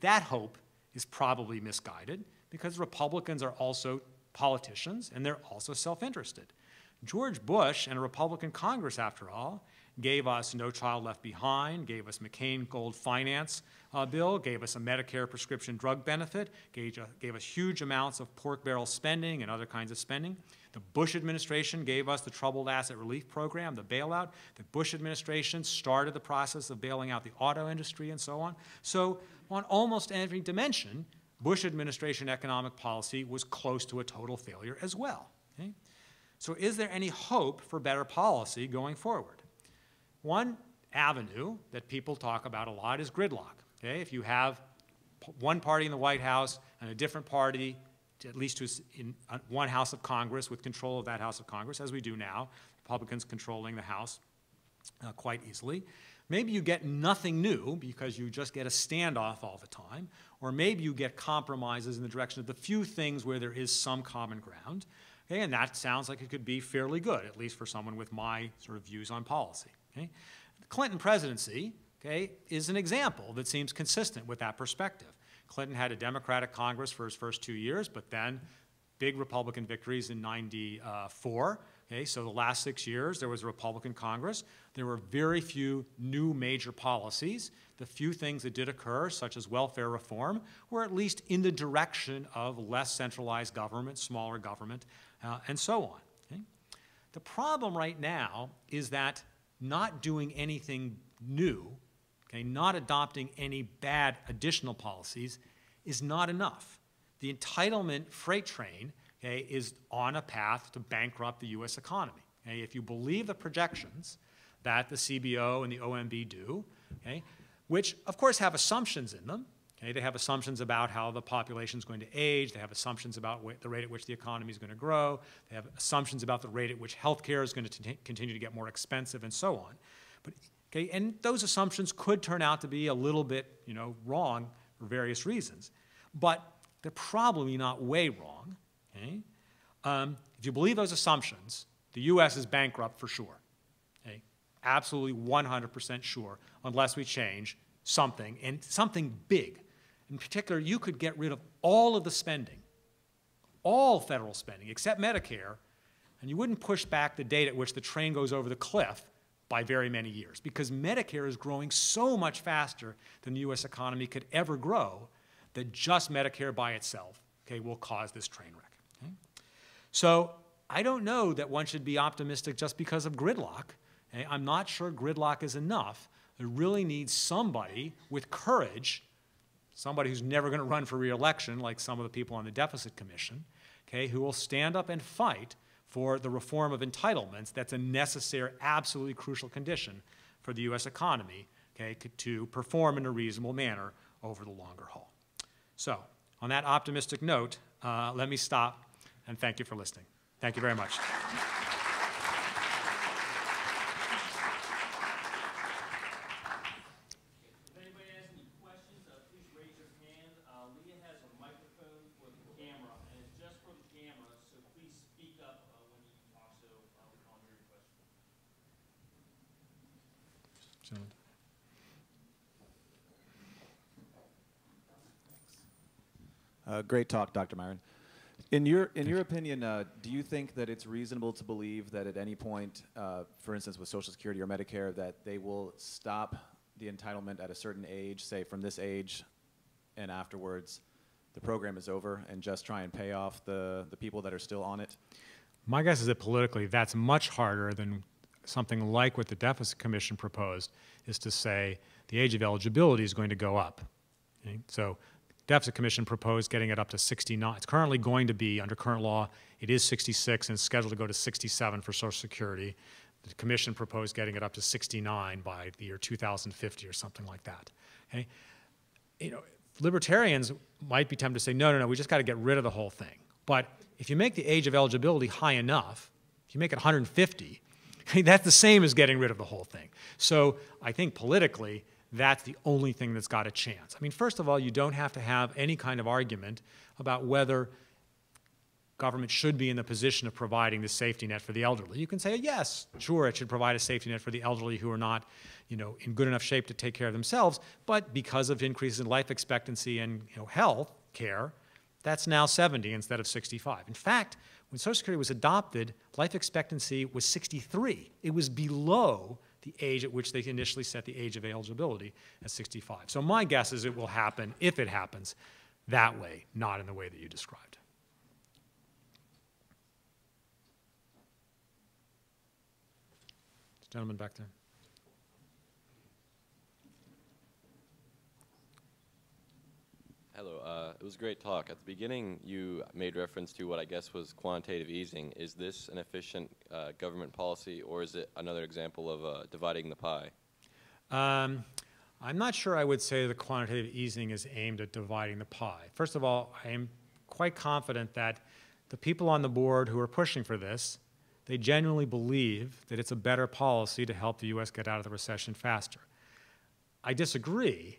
that hope is probably misguided because Republicans are also politicians and they're also self-interested. George Bush and a Republican Congress, after all, gave us No Child Left Behind, gave us McCain Gold Finance bill, gave us a Medicare prescription drug benefit, gave us huge amounts of pork barrel spending and other kinds of spending. The Bush administration gave us the Troubled Asset Relief Program, the bailout. The Bush administration started the process of bailing out the auto industry and so on. So on almost every dimension, Bush administration economic policy was close to a total failure as well. Okay? So is there any hope for better policy going forward? One avenue that people talk about a lot is gridlock. Okay? If you have one party in the White House and a different party, at least in one House of Congress with control of that House of Congress, as we do now, Republicans controlling the House quite easily, maybe you get nothing new because you just get a standoff all the time, or maybe you get compromises in the direction of the few things where there is some common ground. Okay? And that sounds like it could be fairly good, at least for someone with my sort of views on policy. Okay? The Clinton presidency, okay, is an example that seems consistent with that perspective. Clinton had a Democratic Congress for his first 2 years, but then big Republican victories in '94. Okay, so the last 6 years, there was a Republican Congress. There were very few new major policies. The few things that did occur, such as welfare reform, were at least in the direction of less centralized government, smaller government, and so on. Okay? The problem right now is that not doing anything new, okay, not adopting any bad additional policies is not enough. The entitlement freight train, okay, is on a path to bankrupt the U.S. economy. Okay? If you believe the projections that the CBO and the OMB do, okay, which of course have assumptions in them. Okay? They have assumptions about how the population is going to age. They have assumptions about the rate at which the economy is going to grow. They have assumptions about the rate at which healthcare is going to continue to get more expensive and so on. But, okay, and those assumptions could turn out to be a little bit, wrong for various reasons. But they're probably not way wrong. Okay? If you believe those assumptions, the U.S. is bankrupt for sure. Okay? Absolutely 100% sure, unless we change something, and something big. In particular, you could get rid of all of the spending, all federal spending, except Medicare, and you wouldn't push back the date at which the train goes over the cliff by very many years, because Medicare is growing so much faster than the U.S. economy could ever grow that just Medicare by itself, okay, will cause this train wreck. Okay? So I don't know that one should be optimistic just because of gridlock. Okay? I'm not sure gridlock is enough. There really needs somebody with courage, somebody who's never going to run for re-election like some of the people on the Deficit Commission, okay, who will stand up and fight for the reform of entitlements that's a necessary, absolutely crucial condition for the U.S. economy, okay, to perform in a reasonable manner over the longer haul. So, on that optimistic note, let me stop and thank you for listening. Thank you very much. Great talk, Dr. Miron. In your opinion, do you think that it's reasonable to believe that at any point, for instance with Social Security or Medicare, that they will stop the entitlement at a certain age, say from this age and afterwards the program is over, and just try and pay off the people that are still on it? My guess is that politically that's much harder than something like what the Deficit Commission proposed, is to say the age of eligibility is going to go up. Okay? So Deficit Commission proposed getting it up to 69. It's currently going to be, under current law, it is 66 and it's scheduled to go to 67 for Social Security. The commission proposed getting it up to 69 by the year 2050 or something like that. Okay? You know, libertarians might be tempted to say, no, we just got to get rid of the whole thing. But if you make the age of eligibility high enough, if you make it 150, that's the same as getting rid of the whole thing. So I think politically, that's the only thing that's got a chance. I mean, first of all, you don't have to have any kind of argument about whether government should be in the position of providing the safety net for the elderly. You can say, yes, sure, it should provide a safety net for the elderly who are not, you know, in good enough shape to take care of themselves, but because of increases in life expectancy and, you know, health care, that's now 70 instead of 65. In fact, when Social Security was adopted, life expectancy was 63. It was below the age at which they initially set the age of eligibility at 65. So my guess is it will happen, if it happens, that way, not in the way that you described. Gentleman back there. Hello. It was a great talk. At the beginning, you made reference to what I guess was quantitative easing. Is this an efficient government policy, or is it another example of dividing the pie? I'm not sure I would say the quantitative easing is aimed at dividing the pie. First of all, I am quite confident that the people on the board who are pushing for this, they genuinely believe that it's a better policy to help the U.S. get out of the recession faster. I disagree,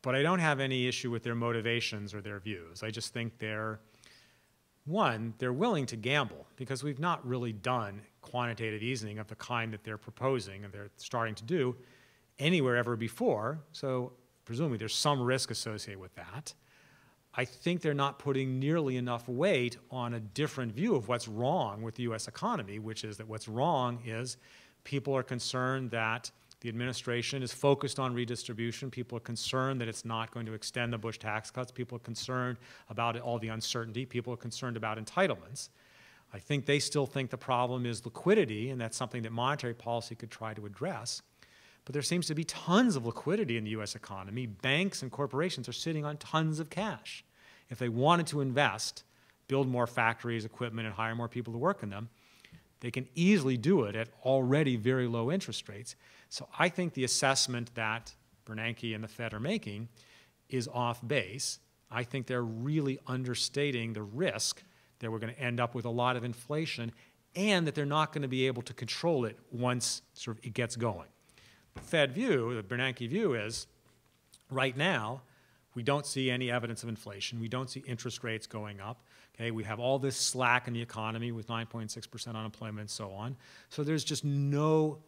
but I don't have any issue with their motivations or their views. I just think they're willing to gamble because we've not really done quantitative easing of the kind that they're proposing and they're starting to do anywhere ever before, so presumably there's some risk associated with that. I think they're not putting nearly enough weight on a different view of what's wrong with the U.S. economy, which is that what's wrong is people are concerned that the administration is focused on redistribution. People are concerned that it's not going to extend the Bush tax cuts. People are concerned about all the uncertainty. People are concerned about entitlements. I think they still think the problem is liquidity, and that's something that monetary policy could try to address. But there seems to be tons of liquidity in the U.S. economy. Banks and corporations are sitting on tons of cash. If they wanted to invest, build more factories, equipment, and hire more people to work in them, they can easily do it at already very low interest rates. So I think the assessment that Bernanke and the Fed are making is off base. I think they're really understating the risk that we're going to end up with a lot of inflation and that they're not going to be able to control it once sort of it gets going. The Fed view, the Bernanke view is, right now, we don't see any evidence of inflation. We don't see interest rates going up. Okay, we have all this slack in the economy with 9.6% unemployment and so on. So there's just no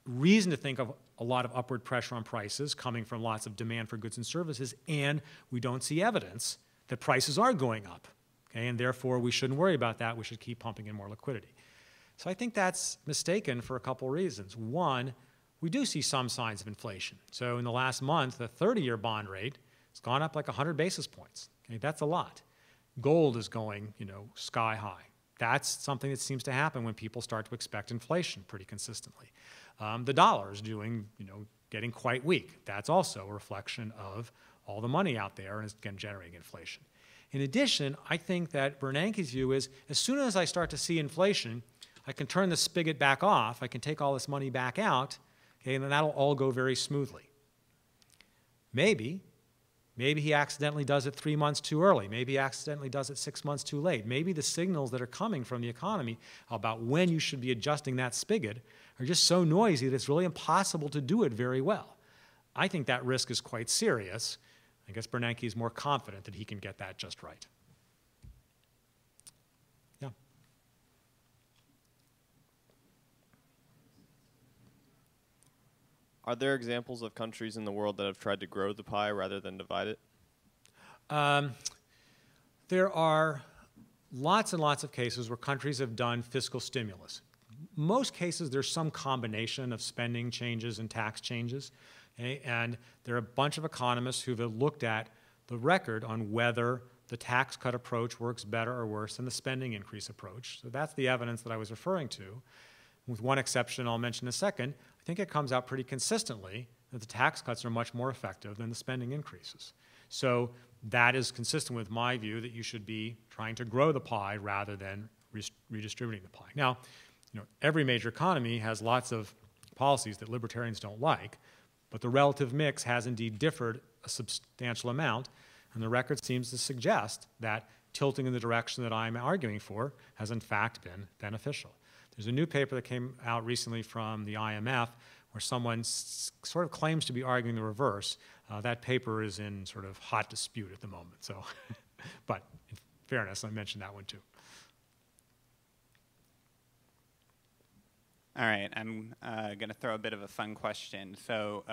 reason to think of a lot of upward pressure on prices coming from lots of demand for goods and services, and we don't see evidence that prices are going up. Okay, and therefore we shouldn't worry about that. We should keep pumping in more liquidity. So I think that's mistaken for a couple reasons. One, we do see some signs of inflation. So in the last month, the 30-year bond rate has gone up like 100 basis points. Okay, that's a lot. Gold is going, sky high. That's something that seems to happen when people start to expect inflation pretty consistently. The dollar is doing, getting quite weak. That's also a reflection of all the money out there and is again generating inflation. In addition, I think that Bernanke's view is as soon as I start to see inflation, I can turn the spigot back off, I can take all this money back out, okay, and then that'll all go very smoothly. Maybe he accidentally does it 3 months too early. Maybe he accidentally does it 6 months too late. Maybe the signals that are coming from the economy about when you should be adjusting that spigot are just so noisy that it's really impossible to do it very well. I think that risk is quite serious. I guess Bernanke is more confident that he can get that just right. Yeah. Are there examples of countries in the world that have tried to grow the pie rather than divide it? There are lots and lots of cases where countries have done fiscal stimulus. Most cases, there's some combination of spending changes and tax changes. Okay? And there are a bunch of economists who've looked at the record on whether the tax cut approach works better or worse than the spending increase approach. So that's the evidence that I was referring to. With one exception I'll mention in a second, I think it comes out pretty consistently that the tax cuts are much more effective than the spending increases. So that is consistent with my view that you should be trying to grow the pie rather than redistributing the pie. Now, every major economy has lots of policies that libertarians don't like, but the relative mix has indeed differed a substantial amount, and the record seems to suggest that tilting in the direction that I'm arguing for has in fact been beneficial. There's a new paper that came out recently from the IMF where someone sort of claims to be arguing the reverse. That paper is in sort of hot dispute at the moment. So, but in fairness, I mentioned that one too. All right, I'm going to throw a bit of a fun question. So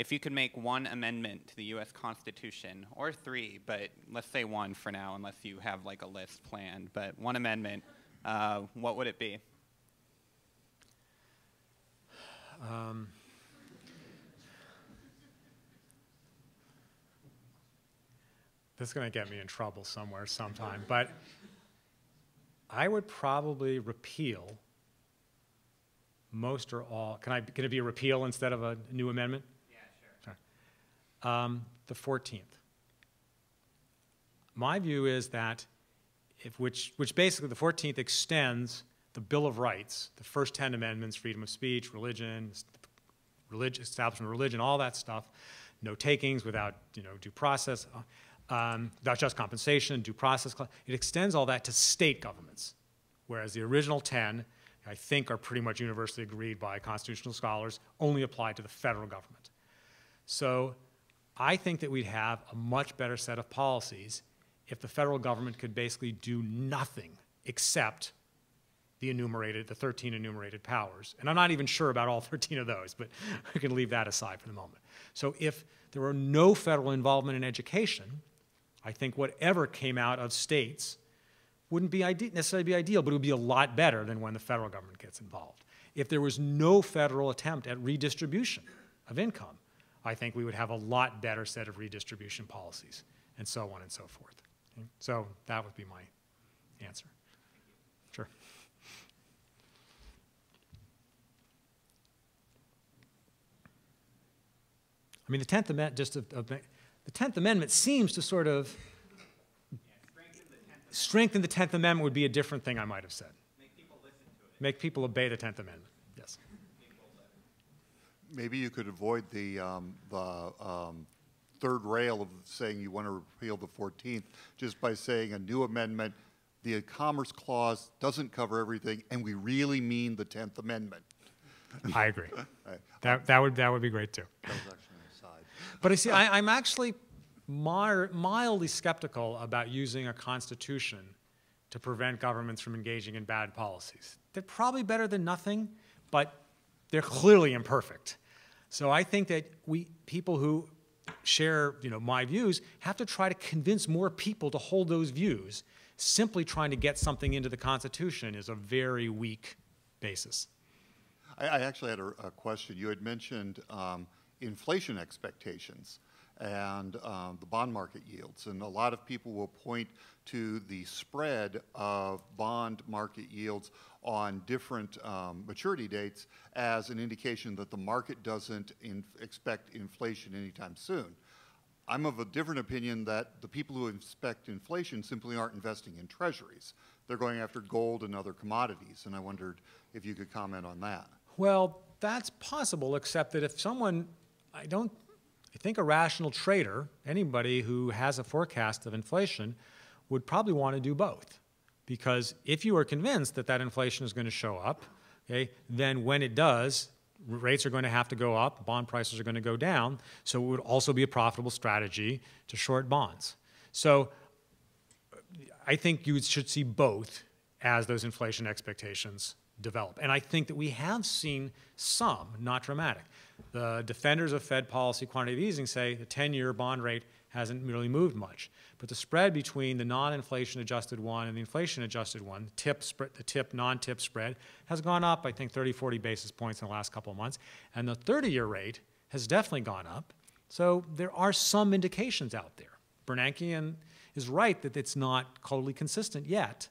if you could make one amendment to the US Constitution, or three, but let's say one for now, unless you have like a list planned, but one amendment, what would it be? This is going to get me in trouble somewhere sometime, but I would probably repeal most or all. Can it be a repeal instead of a new amendment? Yeah, sure. Sorry. The 14th. My view is that which basically the 14th extends the Bill of Rights, the first 10 amendments, freedom of speech, religion, establishment of religion, all that stuff, no takings without due process, without just compensation, due process. It extends all that to state governments, whereas the original 10, I think, are pretty much universally agreed by constitutional scholars, only apply to the federal government. So I think that we'd have a much better set of policies if the federal government could basically do nothing except the 13 enumerated powers. And I'm not even sure about all 13 of those, but we can leave that aside for the moment. So if there were no federal involvement in education, I think whatever came out of states wouldn't be necessarily be ideal, but it would be a lot better than when the federal government gets involved. If there was no federal attempt at redistribution of income, I think we would have a lot better set of redistribution policies, and so on and so forth. Okay? So that would be my answer. Sure. I mean, the 10th Amendment, the 10th Amendment seems to sort of strengthen the 10th Amendment would be a different thing I might have said. Make people listen to it. Make people obey the 10th Amendment, yes. Maybe you could avoid the third rail of saying you want to repeal the 14th just by saying a new amendment, the Commerce Clause doesn't cover everything, and we really mean the 10th Amendment. I agree. Right. That would be great too. That was actually an aside. But you see, I'm actually mildly skeptical about using a constitution to prevent governments from engaging in bad policies. They're probably better than nothing, but they're clearly imperfect. So I think that people who share my views have to try to convince more people to hold those views. Simply trying to get something into the Constitution is a very weak basis. I actually had a question. You had mentioned inflation expectations and the bond market yields. And a lot of people will point to the spread of bond market yields on different maturity dates as an indication that the market doesn't expect inflation anytime soon. I'm of a different opinion that the people who expect inflation simply aren't investing in treasuries. They're going after gold and other commodities, and I wondered if you could comment on that. Well, that's possible, except that if someone, I think a rational trader, anybody who has a forecast of inflation, would probably want to do both. Because if you are convinced that that inflation is going to show up, okay, then when it does, rates are going to have to go up, bond prices are going to go down, so it would also be a profitable strategy to short bonds. So I think you should see both as those inflation expectations develop. And I think that we have seen some, not dramatic. The defenders of Fed policy quantitative easing say the 10-year bond rate hasn't really moved much. But the spread between the non-inflation adjusted one and the inflation adjusted one, the non-tip spread, has gone up, I think, 30, 40 basis points in the last couple of months. And the 30-year rate has definitely gone up. So there are some indications out there. Bernanke is right that it's not totally consistent yet.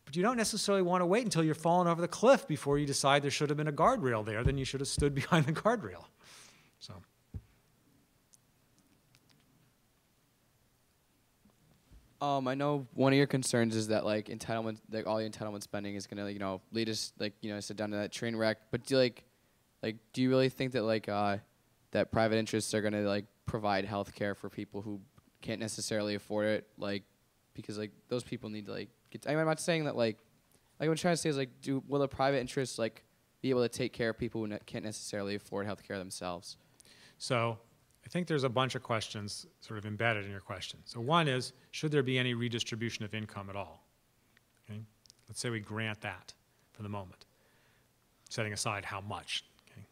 But you don't necessarily want to wait until you're falling over the cliff before you decide there should have been a guardrail there. Then you should have stood behind the guardrail. So. I know one of your concerns is that like entitlement, like all the entitlement spending is gonna, lead us sit down to that train wreck. But do you really think that that private interests are gonna provide health care for people who can't necessarily afford it, because those people need to get. I'm not saying that what I'm trying to say is will the private interests be able to take care of people who can't necessarily afford health care themselves? So I think there's a bunch of questions sort of embedded in your question. So one is, should there be any redistribution of income at all? Okay? Let's say we grant that for the moment, setting aside how much. Okay?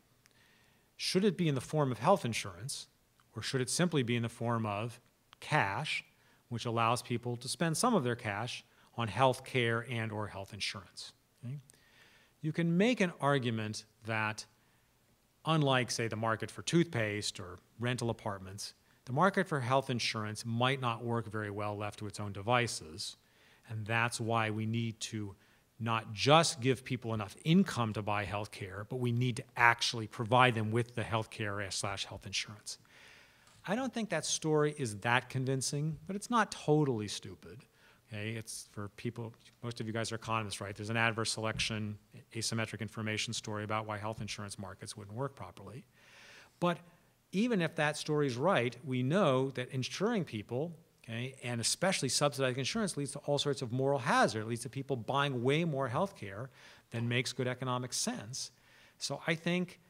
Should it be in the form of health insurance, or should it simply be in the form of cash, which allows people to spend some of their cash on health care and or health insurance? Okay? You can make an argument that unlike, say, the market for toothpaste or rental apartments, the market for health insurance might not work very well left to its own devices, and that's why we need to not just give people enough income to buy health care, but we need to actually provide them with the health care / health insurance. I don't think that story is that convincing, but it's not totally stupid. Okay, it's for people, most of you guys are economists, right? There's an adverse selection, asymmetric information story about why health insurance markets wouldn't work properly. But even if that story's right, we know that insuring people, okay, and especially subsidizing insurance leads to all sorts of moral hazard. It leads to people buying way more health care than makes good economic sense. So I think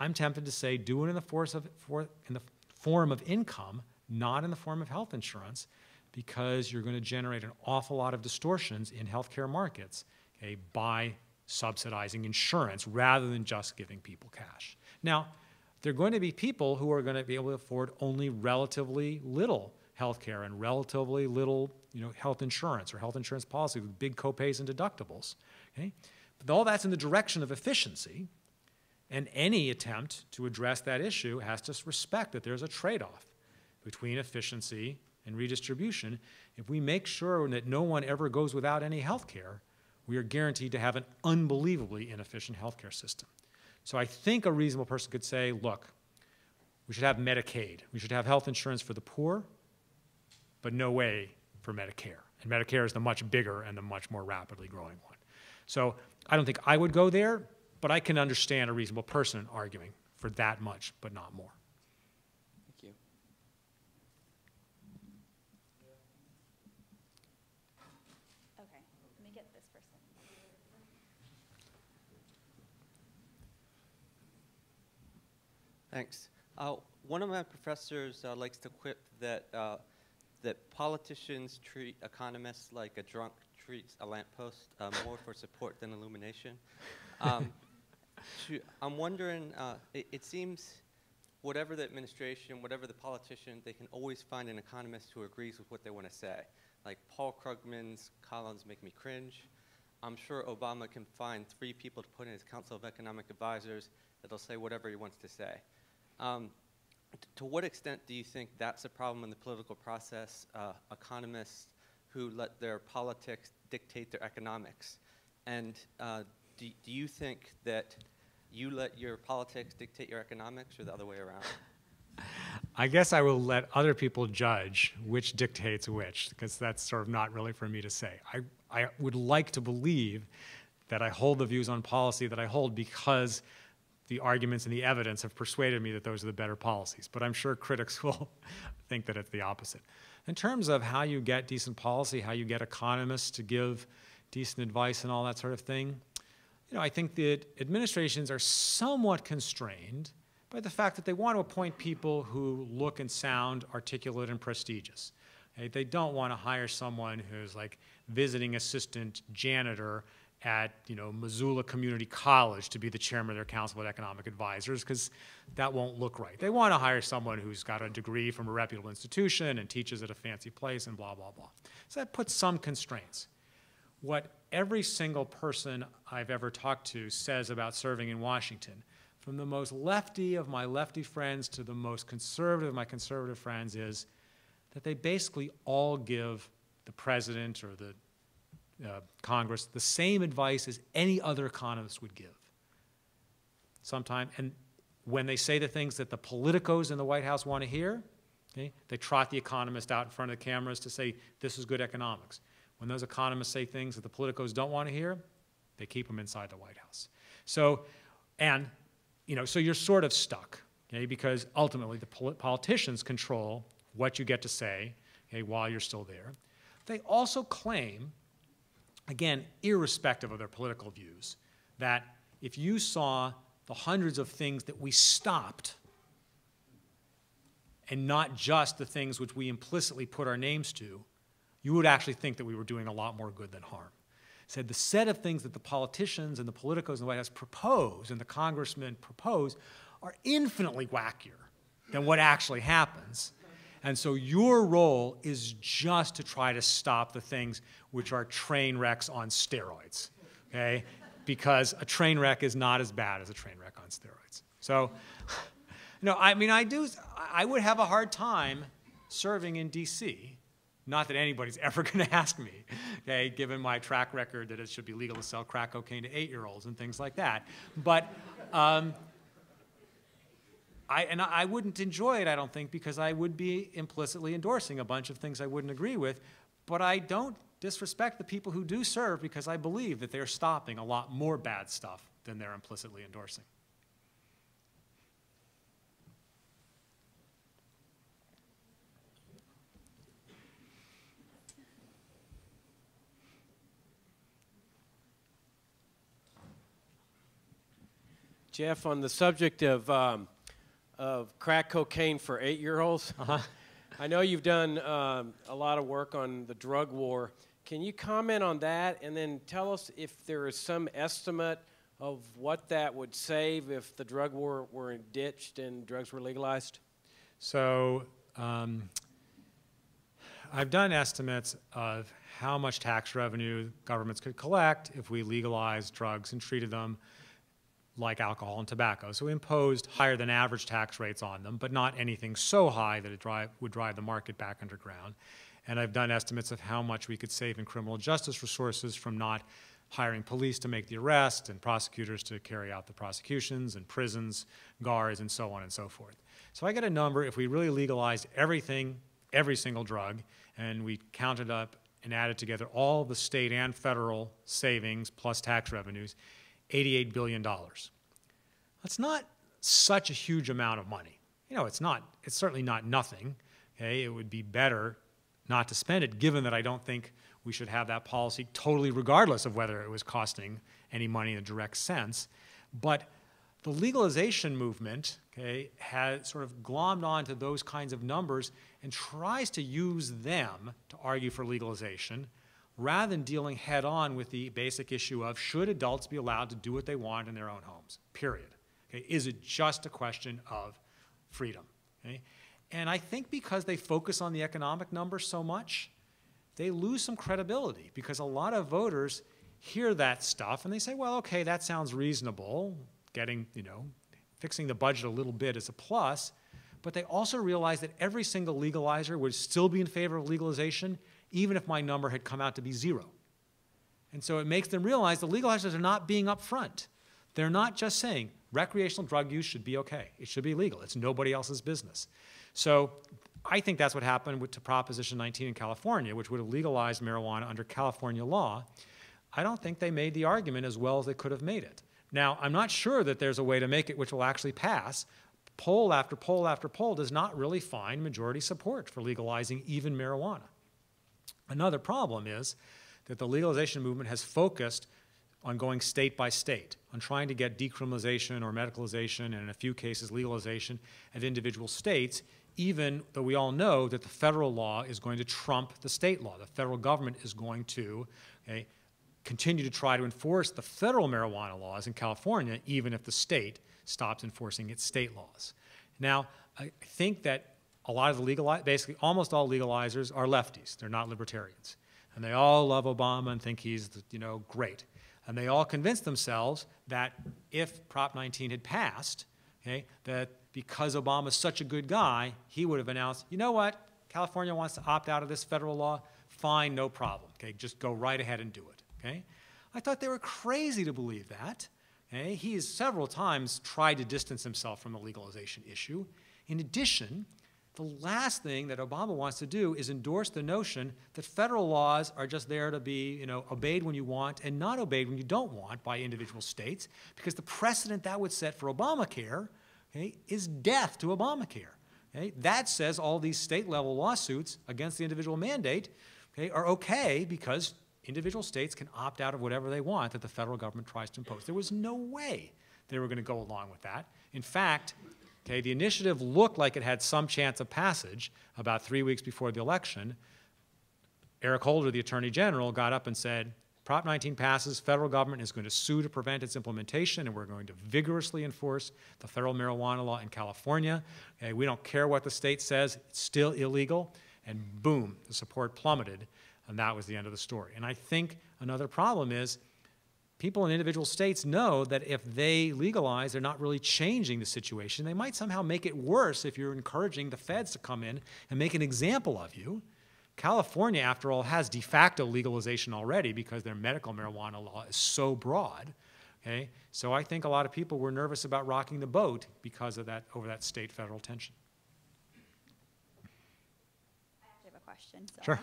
I'm tempted to say do it in the form of income, not in the form of health insurance, because you're going to generate an awful lot of distortions in healthcare markets, okay, by subsidizing insurance rather than just giving people cash. Now, there are going to be people who are going to be able to afford only relatively little healthcare and relatively little, health insurance or health insurance policy with big copays and deductibles. Okay? But all that's in the direction of efficiency, and any attempt to address that issue has to respect that there's a trade-off between efficiency and redistribution. If we make sure that no one ever goes without any health care, we are guaranteed to have an unbelievably inefficient healthcare system. So I think a reasonable person could say, look, we should have Medicaid. We should have health insurance for the poor, but no way for Medicare. And Medicare is the much bigger and the much more rapidly growing one. So I don't think I would go there, but I can understand a reasonable person arguing for that much, but not more. Thank you. Okay, let me get this person. Thanks. One of my professors likes to quip that that politicians treat economists like a drunk treats a lamppost, more for support than illumination. I'm wondering, it seems whatever the administration, whatever the politician, they can always find an economist who agrees with what they want to say. Like Paul Krugman's columns make me cringe. I'm sure Obama can find 3 people to put in his Council of Economic Advisors that'll say whatever he wants to say. To what extent do you think that's a problem in the political process, economists who let their politics dictate their economics? And do you think that you let your politics dictate your economics or the other way around? I guess I will let other people judge which dictates which, because that's sort of not really for me to say. I would like to believe that I hold the views on policy that I hold because the arguments and the evidence have persuaded me that those are the better policies. But I'm sure critics will think that it's the opposite. In terms of how you get decent policy, how you get economists to give decent advice and all that sort of thing, I think that administrations are somewhat constrained by the fact that they want to appoint people who look and sound articulate and prestigious. Okay? They don't want to hire someone who's like visiting assistant janitor at Missoula Community College to be the chairman of their Council of Economic Advisors, because that won't look right. They want to hire someone who's got a degree from a reputable institution and teaches at a fancy place and blah, blah, blah. So that puts some constraints. What every single person I've ever talked to says about serving in Washington, from the most lefty of my lefty friends to the most conservative of my conservative friends, is that they basically all give the president or the Congress the same advice as any other economist would give. Sometimes, and when they say the things that the politicos in the White House want to hear, Okay? They trot the economist out in front of the cameras to say, this is good economics. When those economists say things that the politicos don't want to hear, they keep them inside the White House. So, and, so you're sort of stuck, okay? Because ultimately the politicians control what you get to say, okay, while you're still there. They also claim, again, irrespective of their political views, that if you saw the hundreds of things that we stopped, and not just the things which we implicitly put our names to, you would actually think that we were doing a lot more good than harm. Said the set of things that the politicians and the politicos in the White House propose and the congressmen propose are infinitely wackier than what actually happens. And so your role is just to try to stop the things which are train wrecks on steroids, okay? Because a train wreck is not as bad as a train wreck on steroids. So, I would have a hard time serving in DC. Not that anybody's ever going to ask me, okay, given my track record that it should be legal to sell crack cocaine to 8-year-olds and things like that. But I wouldn't enjoy it, I don't think, because I would be implicitly endorsing a bunch of things I wouldn't agree with. But I don't disrespect the people who do serve because I believe that they're stopping a lot more bad stuff than they're implicitly endorsing. Jeff, on the subject of crack cocaine for 8-year-olds, I know you've done a lot of work on the drug war. Can you comment on that and then tell us if there is some estimate of what that would save if the drug war were ditched and drugs were legalized? So I've done estimates of how much tax revenue governments could collect if we legalized drugs and treated them like alcohol and tobacco. So we imposed higher than average tax rates on them, but not anything so high that it would drive the market back underground. And I've done estimates of how much we could save in criminal justice resources from not hiring police to make the arrest and prosecutors to carry out the prosecutions and prisons, guards, and so on and so forth. So I get a number, if we really legalized everything, every single drug, and we counted up and added together all the state and federal savings plus tax revenues, $88 billion. That's not such a huge amount of money. It's certainly not nothing. Okay? It would be better not to spend it, given that I don't think we should have that policy totally regardless of whether it was costing any money in a direct sense. But the legalization movement, okay, has sort of glommed onto those kinds of numbers and tries to use them to argue for legalization, rather than dealing head-on with the basic issue of should adults be allowed to do what they want in their own homes, period. Okay? Is it just a question of freedom? Okay? And I think because they focus on the economic numbers so much, they lose some credibility because a lot of voters hear that stuff and they say, well, okay, that sounds reasonable, fixing the budget a little bit is a plus, but they also realize that every single legalizer would still be in favor of legalization even if my number had come out to be 0. And so it makes them realize the legalizers are not being upfront. They're not just saying recreational drug use should be okay. It should be legal. It's nobody else's business. So I think that's what happened to Proposition 19 in California, which would have legalized marijuana under California law. I don't think they made the argument as well as they could have made it. Now, I'm not sure that there's a way to make it which will actually pass. Poll after poll after poll does not really find majority support for legalizing even marijuana. Another problem is that the legalization movement has focused on going state by state, on trying to get decriminalization or medicalization, and in a few cases legalization at individual states, even though we all know that the federal law is going to trump the state law. The federal government is going to continue to try to enforce the federal marijuana laws in California, even if the state stops enforcing its state laws. Now, I think that a lot of the basically almost all legalizers are lefties. They're not libertarians. And they all love Obama and think he's, great. And they all convince themselves that if Prop 19 had passed, okay, that because Obama's such a good guy, he would have announced, you know what, California wants to opt out of this federal law, fine, no problem, okay, just go right ahead and do it, okay? I thought they were crazy to believe that. Okay? He has several times tried to distance himself from the legalization issue. In addition, The last thing that Obama wants to do is endorse the notion that federal laws are just there to be, obeyed when you want and not obeyed when you don't want by individual states, because the precedent that would set for Obamacare, okay, is death to Obamacare. Okay? That says all these state-level lawsuits against the individual mandate, okay, are okay because individual states can opt out of whatever they want that the federal government tries to impose. There was no way they were going to go along with that. In fact, okay, the initiative looked like it had some chance of passage about 3 weeks before the election. Eric Holder, the Attorney General, got up and said, Prop 19 passes, federal government is going to sue to prevent its implementation, and we're going to vigorously enforce the federal marijuana law in California. Okay, we don't care what the state says, it's still illegal. And boom, the support plummeted, and that was the end of the story. And I think another problem is people in individual states know that if they legalize, they're not really changing the situation. They might somehow make it worse if you're encouraging the feds to come in and make an example of you. California, after all, has de facto legalization already because their medical marijuana law is so broad. Okay? So I think a lot of people were nervous about rocking the boat because of that, over that state-federal tension. I actually have a question. So Sure.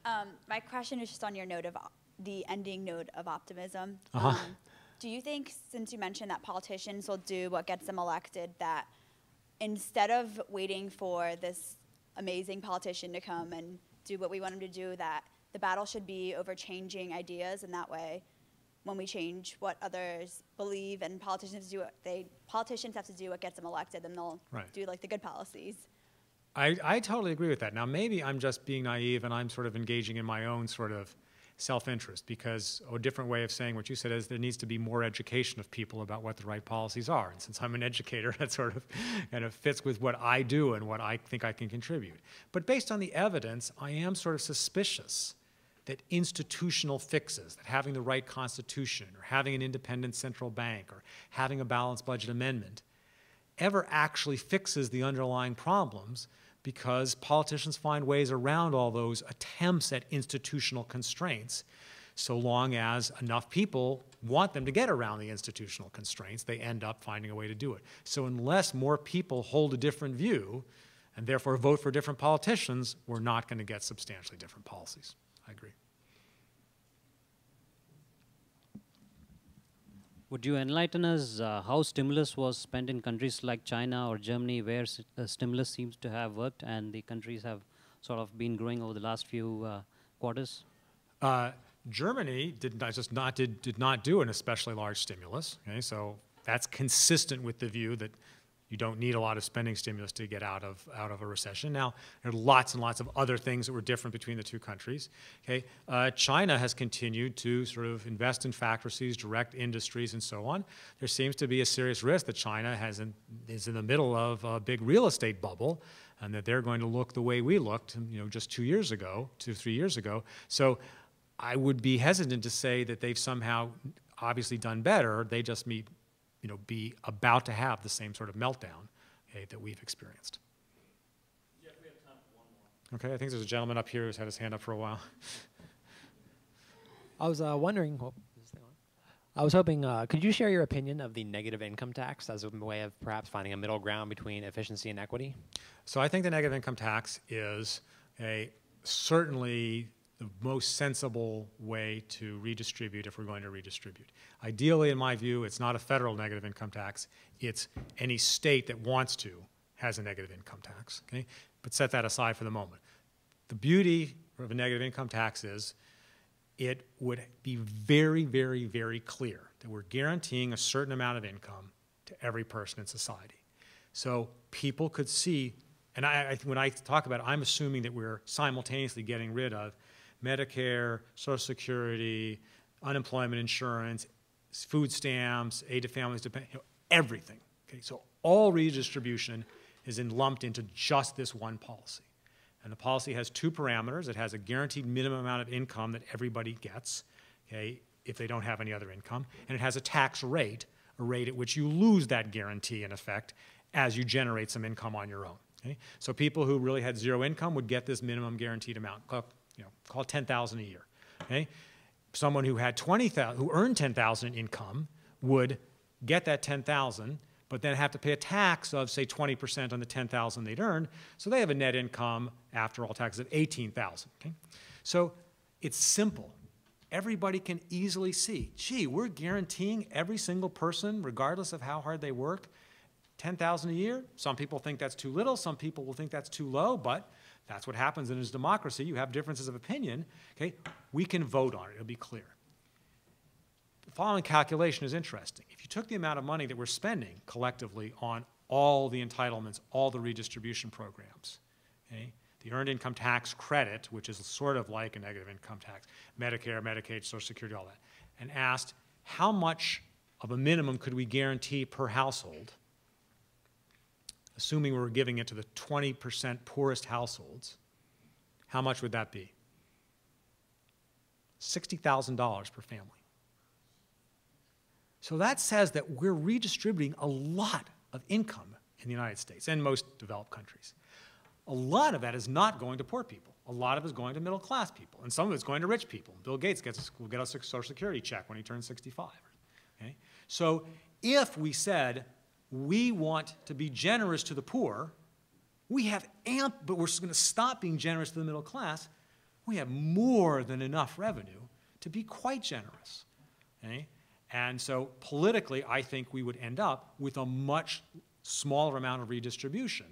I'll ask it. My question is just on your note of the ending note of optimism. Do you think, since you mentioned that politicians will do what gets them elected, that instead of waiting for this amazing politician to come and do what we want him to do, that the battle should be over changing ideas, and that way, when we change what others believe and politicians have to do what gets them elected, then they'll do like the good policies? I totally agree with that. Now, maybe I'm just being naive and I'm sort of engaging in my own sort of self-interest, because a different way of saying what you said is there needs to be more education of people about what the right policies are. And since I'm an educator, that sort of kind of fits with what I do and what I think I can contribute. But based on the evidence, I am sort of suspicious that institutional fixes, that having the right constitution or having an independent central bank or having a balanced budget amendment ever actually fixes the underlying problems, because politicians find ways around all those attempts at institutional constraints. So long as enough people want them to get around the institutional constraints, they end up finding a way to do it. So unless more people hold a different view and therefore vote for different politicians, we're not going to get substantially different policies. I agree. Would you enlighten us how stimulus was spent in countries like China or Germany, where stimulus seems to have worked and the countries have sort of been growing over the last few quarters? Germany did not do an especially large stimulus. Okay? So that's consistent with the view that you don't need a lot of spending stimulus to get out of a recession. Now, there are lots and lots of other things that were different between the two countries. Okay? China has continued to sort of invest in factories, direct industries, and so on. There seems to be a serious risk that China is in the middle of a big real estate bubble, and that they're going to look the way we looked, just 2 years ago, 3 years ago. So I would be hesitant to say that they've somehow obviously done better. They just be about to have the same sort of meltdown, okay, that we've experienced. Jeff, we have time for one more. Okay, I think there's a gentleman up here who's had his hand up for a while. I was wondering, I was hoping, could you share your opinion of the negative income tax as a way of perhaps finding a middle ground between efficiency and equity? So I think the negative income tax is certainly the most sensible way to redistribute if we're going to redistribute. Ideally, in my view, it's not a federal negative income tax. It's any state that wants to has a negative income tax. Okay? But set that aside for the moment. The beauty of a negative income tax is it would be very, very, very clear that we're guaranteeing a certain amount of income to every person in society. So people could see, and when I talk about it, I'm assuming that we're simultaneously getting rid of Medicare, Social Security, unemployment insurance, food stamps, aid to families, everything. Okay? So all redistribution is lumped into just this one policy. And the policy has two parameters. It has a guaranteed minimum amount of income that everybody gets, okay, if they don't have any other income. And it has a tax rate, a rate at which you lose that guarantee, in effect, as you generate some income on your own. Okay? So people who really had zero income would get this minimum guaranteed amount, call it $10,000 a year. Okay? Someone who had who earned $10,000 in income would get that $10,000, but then have to pay a tax of, say, 20% on the $10,000 they'd earned, so they have a net income after all taxes of $18,000. Okay? So it's simple. Everybody can easily see, gee, we're guaranteeing every single person, regardless of how hard they work, $10,000 a year. Some people think that's too little, some people will think that's too low, but that's what happens in a democracy. You have differences of opinion. Okay? We can vote on it. It'll be clear. The following calculation is interesting. If you took the amount of money that we're spending collectively on all the entitlements, all the redistribution programs, okay, the earned income tax credit, which is sort of like a negative income tax, Medicare, Medicaid, Social Security, all that, and asked how much of a minimum could we guarantee per household, assuming we were giving it to the 20% poorest households, how much would that be? $60,000 per family. So that says that we're redistributing a lot of income in the United States and most developed countries. A lot of that is not going to poor people. A lot of it is going to middle-class people, and some of it's going to rich people. Bill Gates will get a Social Security check when he turns 65. Okay? So if we said we want to be generous to the poor, we have but we're going to stop being generous to the middle class, we have more than enough revenue to be quite generous. Okay? And so politically, I think we would end up with a much smaller amount of redistribution.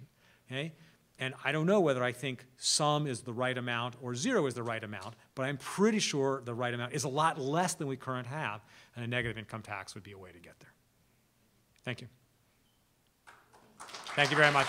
Okay? And I don't know whether I think some is the right amount or 0 is the right amount, but I'm pretty sure the right amount is a lot less than we currently have, and a negative income tax would be a way to get there. Thank you. Thank you very much.